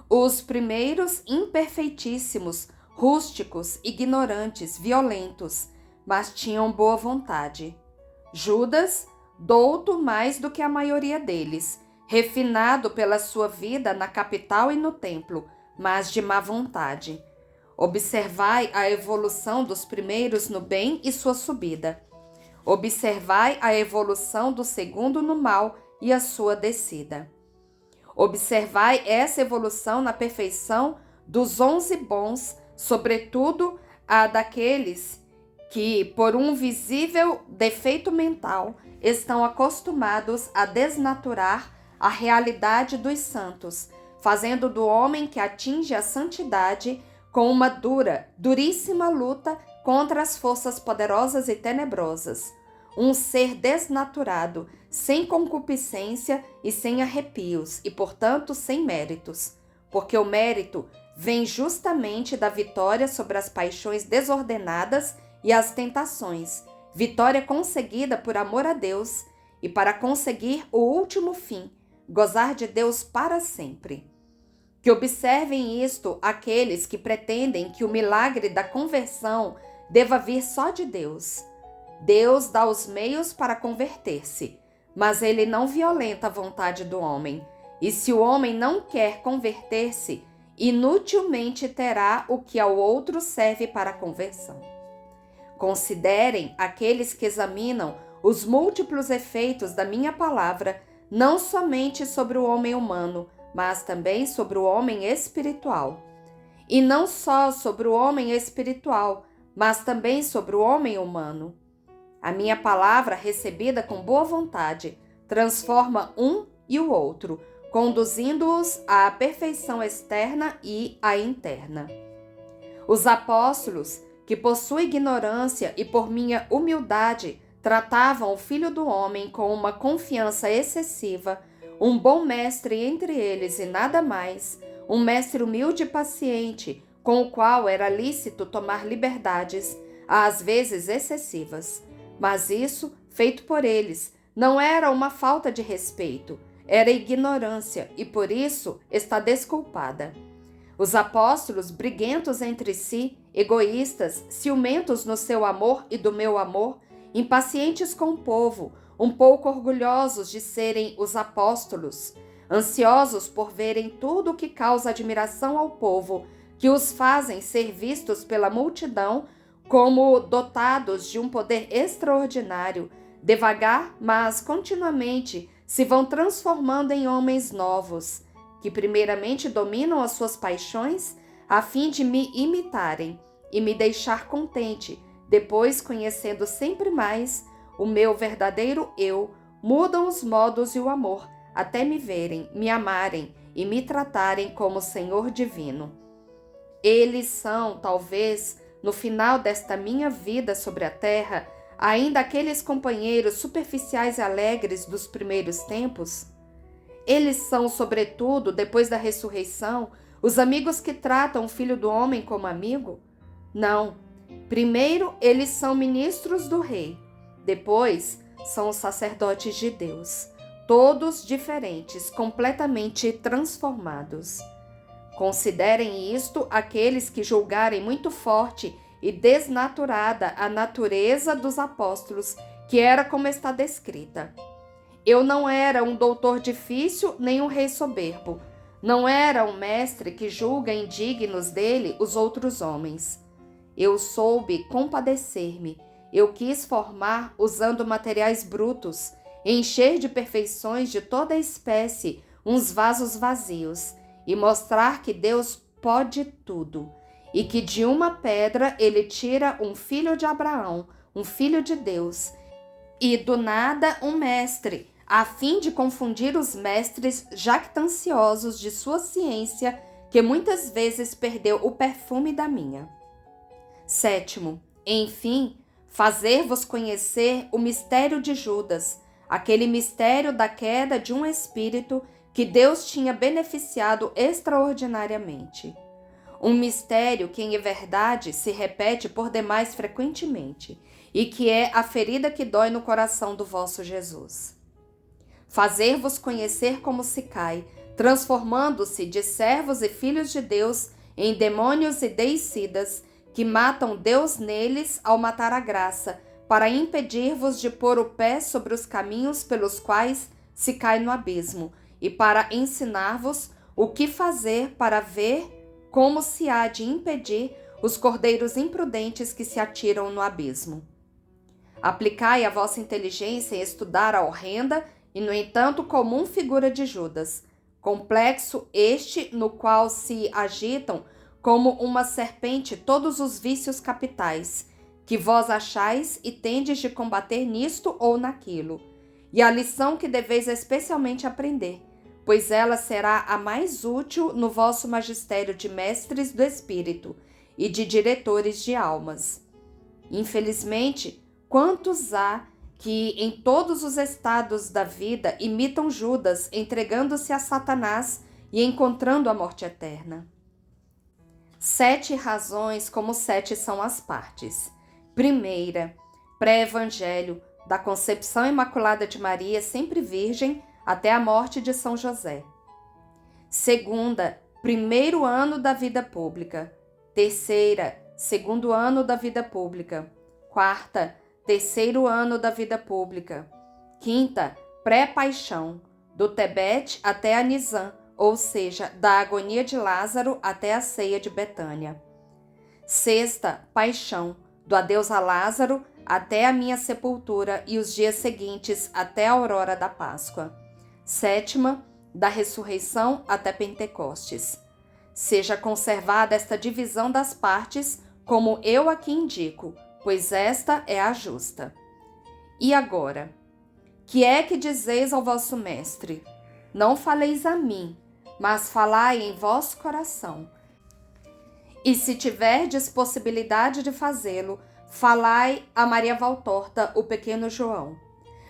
Os primeiros imperfeitíssimos, rústicos, ignorantes, violentos, mas tinham boa vontade. Judas, douto mais do que a maioria deles, refinado pela sua vida na capital e no templo, mas de má vontade. Observai a evolução dos primeiros no bem e sua subida. Observai a evolução do segundo no mal e a sua descida. Observai essa evolução na perfeição dos 11 bons, sobretudo a daqueles que, por um visível defeito mental, estão acostumados a desnaturar a realidade dos santos, fazendo do homem que atinge a santidade com uma duríssima luta contra as forças poderosas e tenebrosas, um ser desnaturado, sem concupiscência e sem arrepios, e, portanto, sem méritos, porque o mérito vem justamente da vitória sobre as paixões desordenadas e as tentações, vitória conseguida por amor a Deus e para conseguir o último fim, gozar de Deus para sempre. Que observem isto aqueles que pretendem que o milagre da conversão deva vir só de Deus. Deus dá os meios para converter-se, mas ele não violenta a vontade do homem. E se o homem não quer converter-se, inutilmente terá o que ao outro serve para a conversão. Considerem aqueles que examinam os múltiplos efeitos da minha palavra, não somente sobre o homem humano, mas também sobre o homem espiritual. E não só sobre o homem espiritual, mas também sobre o homem humano. A minha palavra, recebida com boa vontade, transforma um e o outro, conduzindo-os à perfeição externa e à interna. Os apóstolos, que por sua ignorância e por minha humildade tratavam o Filho do Homem com uma confiança excessiva, um bom mestre entre eles e nada mais, um mestre humilde e paciente, com o qual era lícito tomar liberdades, às vezes excessivas. Mas isso, feito por eles, não era uma falta de respeito, era ignorância e por isso está desculpada. Os apóstolos, briguentos entre si, egoístas, ciumentos no seu amor e do meu amor, impacientes com o povo, um pouco orgulhosos de serem os apóstolos, ansiosos por verem tudo o que causa admiração ao povo, que os fazem ser vistos pela multidão como dotados de um poder extraordinário, devagar, mas continuamente se vão transformando em homens novos, que primeiramente dominam as suas paixões a fim de me imitarem e me deixar contente, depois, conhecendo sempre mais o meu verdadeiro eu, mudam os modos e o amor, até me verem, me amarem e me tratarem como Senhor divino. Eles são, talvez, no final desta minha vida sobre a terra, ainda aqueles companheiros superficiais e alegres dos primeiros tempos? Eles são, sobretudo, depois da ressurreição, os amigos que tratam o Filho do Homem como amigo? Não. Primeiro, eles são ministros do Rei. Depois, são os sacerdotes de Deus. Todos diferentes, completamente transformados. Considerem isto aqueles que julgarem muito forte e desnaturada a natureza dos apóstolos que era como está descrita. Eu não era um doutor difícil, nem um rei soberbo. Não era um mestre que julga indignos dele os outros homens. Eu soube compadecer-me. Eu quis formar usando materiais brutos, encher de perfeições de toda espécie uns vasos vazios e mostrar que Deus pode tudo e que de uma pedra ele tira um filho de Abraão, um filho de Deus, e do nada um mestre, a fim de confundir os mestres jactanciosos de sua ciência, que muitas vezes perdeu o perfume da minha. 7. Enfim, fazer-vos conhecer o mistério de Judas, aquele mistério da queda de um espírito que Deus tinha beneficiado extraordinariamente. Um mistério que, em verdade, se repete por demais frequentemente, e que é a ferida que dói no coração do vosso Jesus. Fazer-vos conhecer como se cai, transformando-se de servos e filhos de Deus em demônios e deicidas, que matam Deus neles ao matar a graça, para impedir-vos de pôr o pé sobre os caminhos pelos quais se cai no abismo, e para ensinar-vos o que fazer para ver como se há de impedir os cordeiros imprudentes que se atiram no abismo. Aplicai a vossa inteligência em estudar a horrenda e, no entanto, comum figura de Judas, complexo este no qual se agitam como uma serpente todos os vícios capitais, que vós achais e tendes de combater nisto ou naquilo, e a lição que deveis especialmente aprender, pois ela será a mais útil no vosso magistério de mestres do espírito e de diretores de almas. Infelizmente, quantos há que em todos os estados da vida imitam Judas, entregando-se a Satanás e encontrando a morte eterna? 7 razões como 7 são as partes. Primeira, pré-evangelho, da concepção imaculada de Maria, sempre virgem, até a morte de São José. Segunda, primeiro ano da vida pública. Terceira, segundo ano da vida pública. Quarta, terceiro ano da vida pública. Quinta, pré-paixão, do Tebete até a Nizam, ou seja, da agonia de Lázaro até a ceia de Betânia. Sexta, paixão, do adeus a Lázaro até a minha sepultura e os dias seguintes até a aurora da Páscoa. Sétima, da ressurreição até Pentecostes. Seja conservada esta divisão das partes, como eu aqui indico, pois esta é a justa. E agora, que é que dizeis ao vosso mestre? Não faleis a mim, mas falai em vosso coração. E se tiverdes possibilidade de fazê-lo, falai a Maria Valtorta, o pequeno João.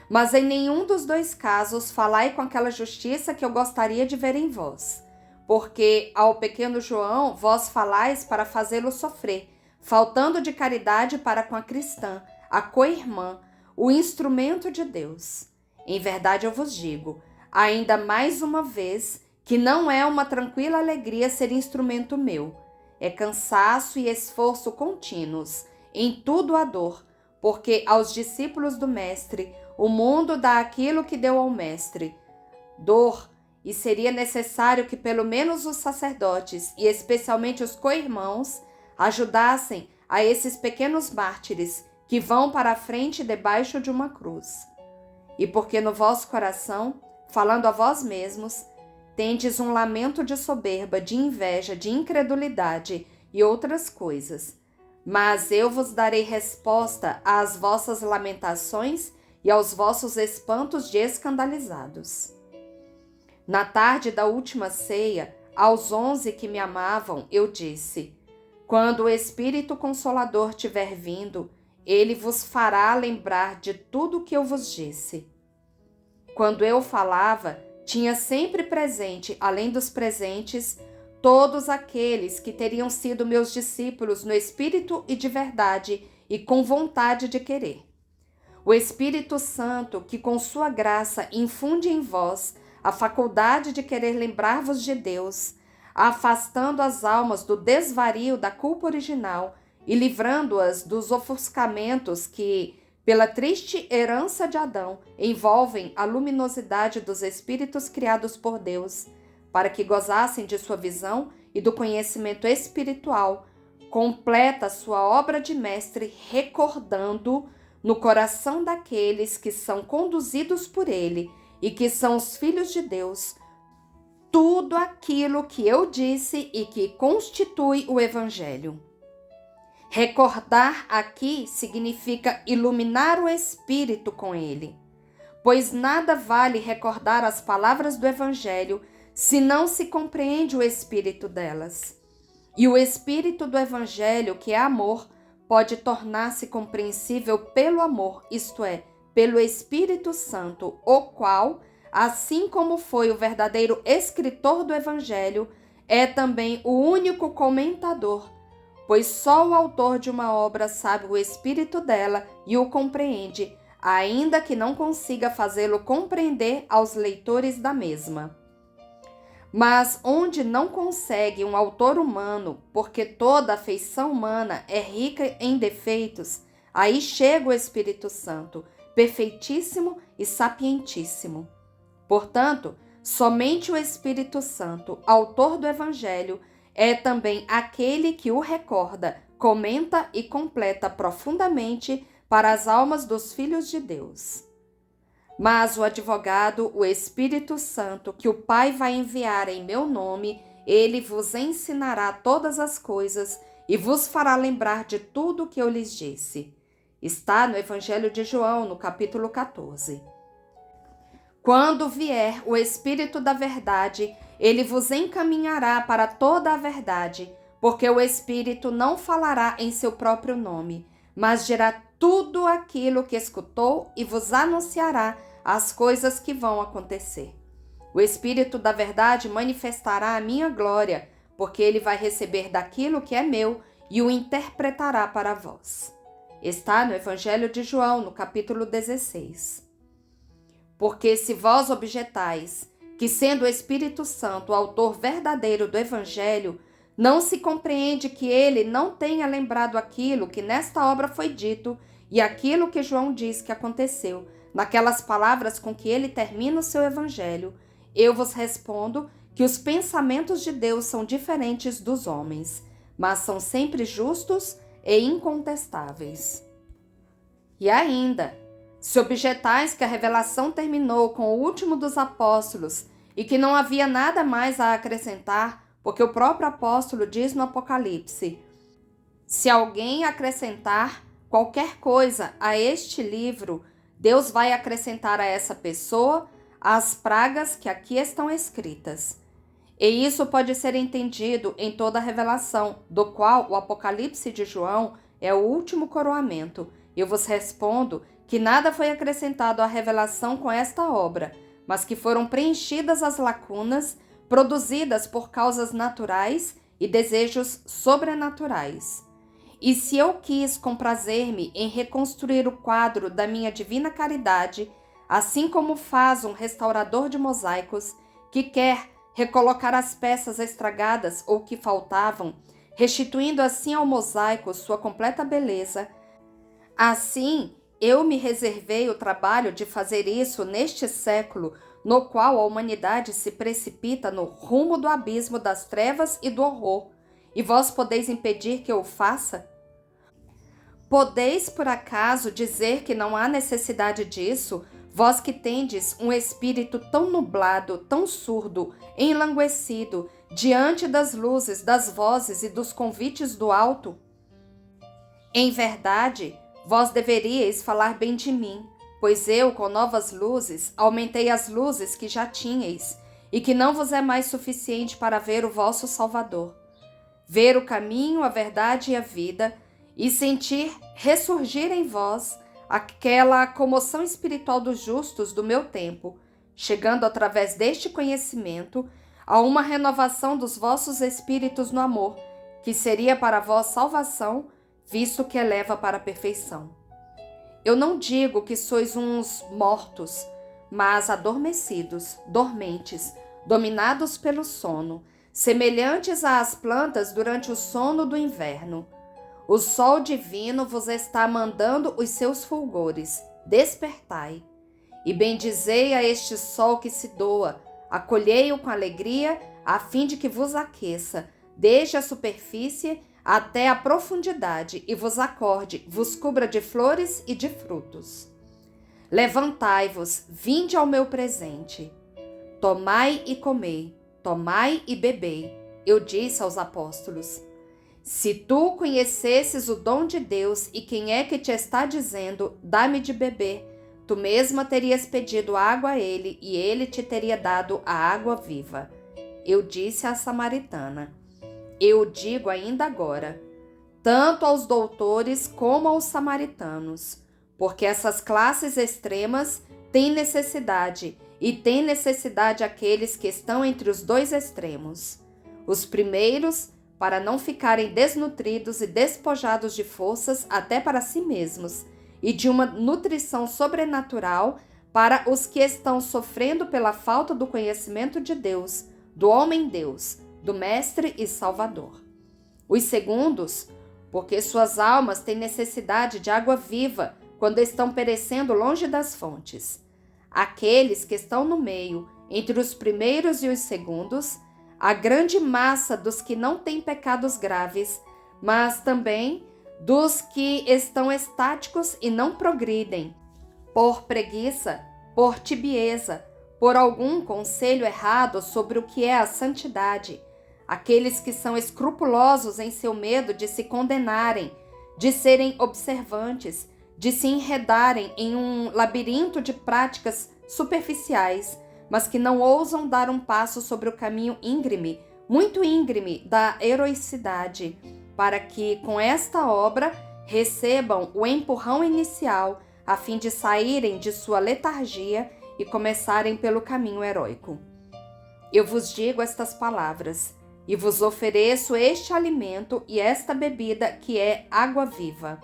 Mas em nenhum dos dois casos falai com aquela justiça que eu gostaria de ver em vós. Porque ao pequeno João vós falais para fazê-lo sofrer, faltando de caridade para com a cristã, a co-irmã, o instrumento de Deus. Em verdade eu vos digo, ainda mais uma vez, que não é uma tranquila alegria ser instrumento meu. É cansaço e esforço contínuos, em tudo a dor, porque aos discípulos do Mestre o mundo dá aquilo que deu ao Mestre, dor, e seria necessário que pelo menos os sacerdotes, e especialmente os co-irmãos, ajudassem a esses pequenos mártires que vão para a frente debaixo de uma cruz. E porque no vosso coração, falando a vós mesmos, tendes um lamento de soberba, de inveja, de incredulidade e outras coisas. Mas eu vos darei resposta às vossas lamentações e aos vossos espantos de escandalizados. Na tarde da última ceia, aos 11 que me amavam, eu disse: quando o Espírito Consolador tiver vindo, ele vos fará lembrar de tudo o que eu vos disse. Quando eu falava, tinha sempre presente, além dos presentes, todos aqueles que teriam sido meus discípulos no espírito e de verdade e com vontade de querer. O Espírito Santo, que com sua graça infunde em vós a faculdade de querer lembrar-vos de Deus, afastando as almas do desvario da culpa original e livrando-as dos ofuscamentos que, pela triste herança de Adão, envolvem a luminosidade dos espíritos criados por Deus, para que gozassem de sua visão e do conhecimento espiritual, completa sua obra de mestre, recordando no coração daqueles que são conduzidos por ele e que são os filhos de Deus, tudo aquilo que eu disse e que constitui o Evangelho. Recordar aqui significa iluminar o espírito com ele, pois nada vale recordar as palavras do Evangelho se não se compreende o espírito delas. E o espírito do Evangelho, que é amor, pode tornar-se compreensível pelo amor, isto é, pelo Espírito Santo, o qual, assim como foi o verdadeiro escritor do Evangelho, é também o único comentador, pois só o autor de uma obra sabe o espírito dela e o compreende, ainda que não consiga fazê-lo compreender aos leitores da mesma. Mas onde não consegue um autor humano, porque toda a feição humana é rica em defeitos, aí chega o Espírito Santo, perfeitíssimo e sapientíssimo. Portanto, somente o Espírito Santo, autor do Evangelho, é também aquele que o recorda, comenta e completa profundamente para as almas dos filhos de Deus. Mas o advogado, o Espírito Santo, que o Pai vai enviar em meu nome, ele vos ensinará todas as coisas e vos fará lembrar de tudo o que eu lhes disse. Está no Evangelho de João, no capítulo 14. Quando vier o Espírito da verdade, ele vos encaminhará para toda a verdade, porque o Espírito não falará em seu próprio nome, mas dirá tudo aquilo que escutou e vos anunciará as coisas que vão acontecer. O Espírito da verdade manifestará a minha glória, porque ele vai receber daquilo que é meu e o interpretará para vós. Está no Evangelho de João, no capítulo 16. Porque se vós objetais que, sendo o Espírito Santo o autor verdadeiro do Evangelho, não se compreende que ele não tenha lembrado aquilo que nesta obra foi dito e aquilo que João diz que aconteceu, naquelas palavras com que ele termina o seu Evangelho, eu vos respondo que os pensamentos de Deus são diferentes dos homens, mas são sempre justos e incontestáveis. E ainda, se objetais que a revelação terminou com o último dos apóstolos e que não havia nada mais a acrescentar, porque o próprio apóstolo diz no Apocalipse: se alguém acrescentar qualquer coisa a este livro, Deus vai acrescentar a essa pessoa as pragas que aqui estão escritas. E isso pode ser entendido em toda a revelação, do qual o Apocalipse de João é o último coroamento. Eu vos respondo que nada foi acrescentado à revelação com esta obra, mas que foram preenchidas as lacunas produzidas por causas naturais e desejos sobrenaturais. E se eu quis comprazer-me em reconstruir o quadro da minha divina caridade, assim como faz um restaurador de mosaicos, que quer recolocar as peças estragadas ou que faltavam, restituindo assim ao mosaico sua completa beleza, assim eu me reservei o trabalho de fazer isso neste século, no qual a humanidade se precipita no rumo do abismo das trevas e do horror, e vós podeis impedir que eu o faça? Podeis, por acaso, dizer que não há necessidade disso, vós que tendes um espírito tão nublado, tão surdo, enlanguecido, diante das luzes, das vozes e dos convites do alto? Em verdade, vós deveríeis falar bem de mim, pois eu, com novas luzes, aumentei as luzes que já tinhais, e que não vos é mais suficiente para ver o vosso Salvador. Ver o caminho, a verdade e a vida, e sentir ressurgir em vós aquela comoção espiritual dos justos do meu tempo, chegando através deste conhecimento a uma renovação dos vossos espíritos no amor, que seria para vós salvação, visto que eleva para a perfeição. Eu não digo que sois uns mortos, mas adormecidos, dormentes, dominados pelo sono, semelhantes às plantas durante o sono do inverno. O sol divino vos está mandando os seus fulgores. Despertai. E bendizei a este sol que se doa. Acolhei-o com alegria, a fim de que vos aqueça, desde a superfície até a profundidade, e vos acorde, vos cubra de flores e de frutos. Levantai-vos, vinde ao meu presente. Tomai e comei, tomai e bebei. Eu disse aos apóstolos: se tu conhecesses o dom de Deus e quem é que te está dizendo, dá-me de beber, tu mesma terias pedido água a ele e ele te teria dado a água viva. Eu disse à samaritana: eu digo ainda agora, tanto aos doutores como aos samaritanos, porque essas classes extremas têm necessidade, e têm necessidade aqueles que estão entre os dois extremos. Os primeiros, para não ficarem desnutridos e despojados de forças até para si mesmos, e de uma nutrição sobrenatural para os que estão sofrendo pela falta do conhecimento de Deus, do homem-Deus, do Mestre e Salvador. Os segundos, porque suas almas têm necessidade de água viva quando estão perecendo longe das fontes. Aqueles que estão no meio, entre os primeiros e os segundos, a grande massa dos que não têm pecados graves, mas também dos que estão estáticos e não progridem, por preguiça, por tibieza, por algum conselho errado sobre o que é a santidade, aqueles que são escrupulosos em seu medo de se condenarem, de serem observantes, de se enredarem em um labirinto de práticas superficiais, mas que não ousam dar um passo sobre o caminho íngreme, muito íngreme, da heroicidade, para que, com esta obra, recebam o empurrão inicial, a fim de saírem de sua letargia e começarem pelo caminho heróico. Eu vos digo estas palavras, e vos ofereço este alimento e esta bebida que é água viva.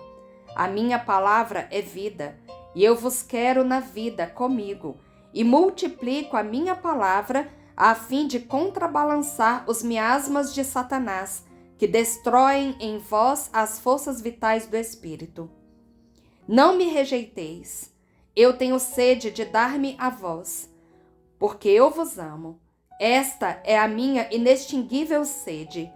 A minha palavra é vida, e eu vos quero na vida comigo, e multiplico a minha palavra a fim de contrabalançar os miasmas de Satanás, que destroem em vós as forças vitais do Espírito. Não me rejeiteis, eu tenho sede de dar-me a vós, porque eu vos amo. Esta é a minha inextinguível sede.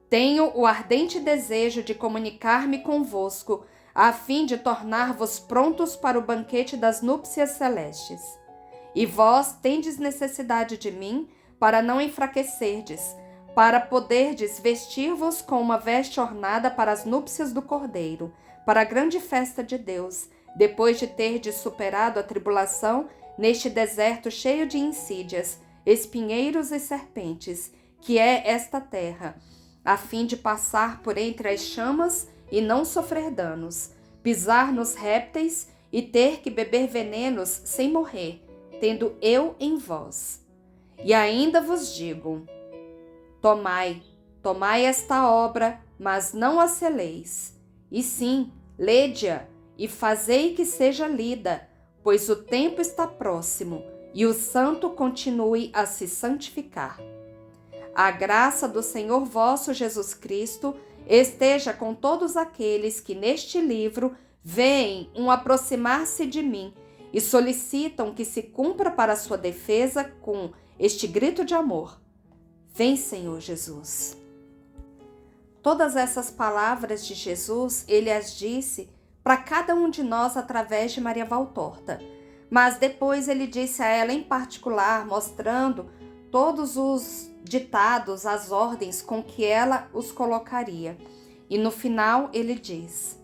Tenho o ardente desejo de comunicar-me convosco, a fim de tornar-vos prontos para o banquete das núpcias celestes. E vós tendes necessidade de mim para não enfraquecerdes, para poderdes vestir-vos com uma veste ornada para as núpcias do Cordeiro, para a grande festa de Deus, depois de terdes superado a tribulação neste deserto cheio de insídias, espinheiros e serpentes, que é esta terra, a fim de passar por entre as chamas e não sofrer danos, pisar nos répteis e ter que beber venenos sem morrer, tendo eu em vós. E ainda vos digo: tomai, tomai esta obra, mas não a seleis. E sim, lede-a e fazei que seja lida, pois o tempo está próximo e o santo continue a se santificar. A graça do Senhor vosso Jesus Cristo esteja com todos aqueles que neste livro veem um aproximar-se de mim e solicitam que se cumpra para sua defesa com este grito de amor: vem, Senhor Jesus. Todas essas palavras de Jesus, ele as disse para cada um de nós através de Maria Valtorta. Mas depois ele disse a ela em particular, mostrando todos os ditados, as ordens com que ela os colocaria. E no final ele diz: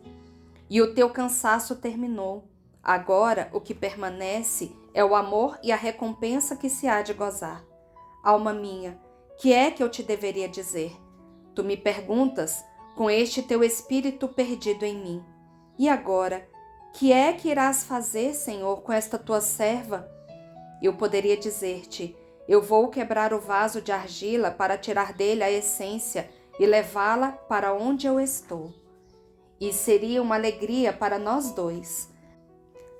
e o teu cansaço terminou. Agora o que permanece é o amor e a recompensa que se há de gozar. Alma minha, que é que eu te deveria dizer? Tu me perguntas com este teu espírito perdido em mim. E agora, que é que irás fazer, Senhor, com esta tua serva? Eu poderia dizer-te: eu vou quebrar o vaso de argila para tirar dele a essência e levá-la para onde eu estou. E seria uma alegria para nós dois.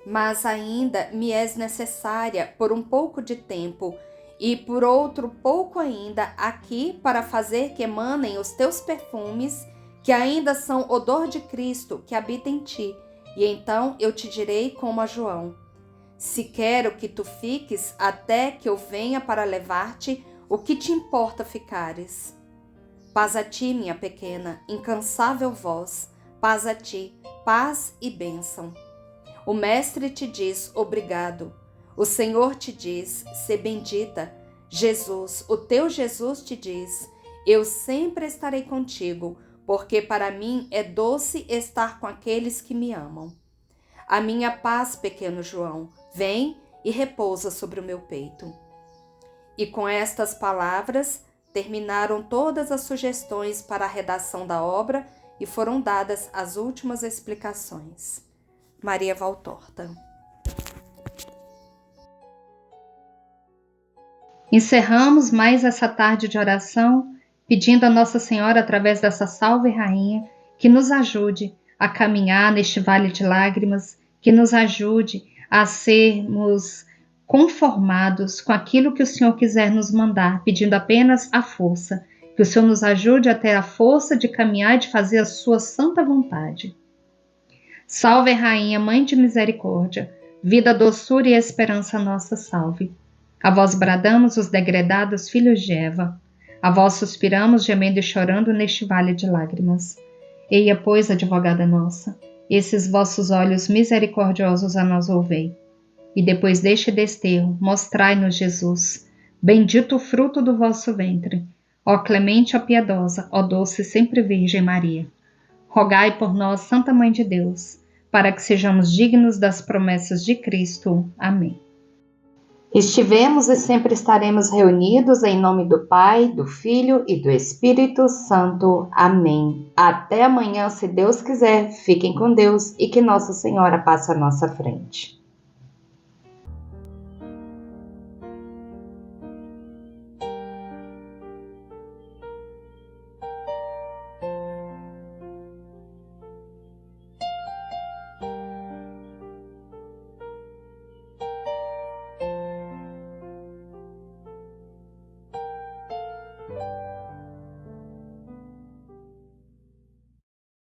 Mas ainda me és necessária por um pouco de tempo e por outro pouco ainda aqui para fazer que emanem os teus perfumes, que ainda são odor de Cristo que habita em ti, e então eu te direi como a João: se quero que tu fiques até que eu venha para levar-te, o que te importa ficares? Paz a ti, minha pequena, incansável voz, paz a ti, paz e bênção. O Mestre te diz obrigado, o Senhor te diz, sê bendita. Jesus, o teu Jesus te diz, eu sempre estarei contigo, porque para mim é doce estar com aqueles que me amam. A minha paz, pequeno João, vem e repousa sobre o meu peito. E com estas palavras terminaram todas as sugestões para a redação da obra e foram dadas as últimas explicações. Maria Valtorta. Encerramos mais essa tarde de oração, pedindo a Nossa Senhora, através dessa Salve Rainha, que nos ajude a caminhar neste vale de lágrimas, que nos ajude a sermos conformados com aquilo que o Senhor quiser nos mandar, pedindo apenas a força, que o Senhor nos ajude a ter a força de caminhar e de fazer a sua santa vontade. Salve Rainha, Mãe de Misericórdia, vida, doçura e esperança nossa, salve. A vós bradamos os degredados filhos de Eva, a vós suspiramos gemendo e chorando neste vale de lágrimas. Eia, pois, advogada nossa, esses vossos olhos misericordiosos a nós volvei. E depois deste desterro, mostrai-nos Jesus, bendito o fruto do vosso ventre. Ó clemente, ó piedosa, ó doce sempre Virgem Maria. Rogai por nós, Santa Mãe de Deus, para que sejamos dignos das promessas de Cristo. Amém. Estivemos e sempre estaremos reunidos em nome do Pai, do Filho e do Espírito Santo. Amém. Até amanhã, se Deus quiser. Fiquem com Deus e que Nossa Senhora passe à nossa frente.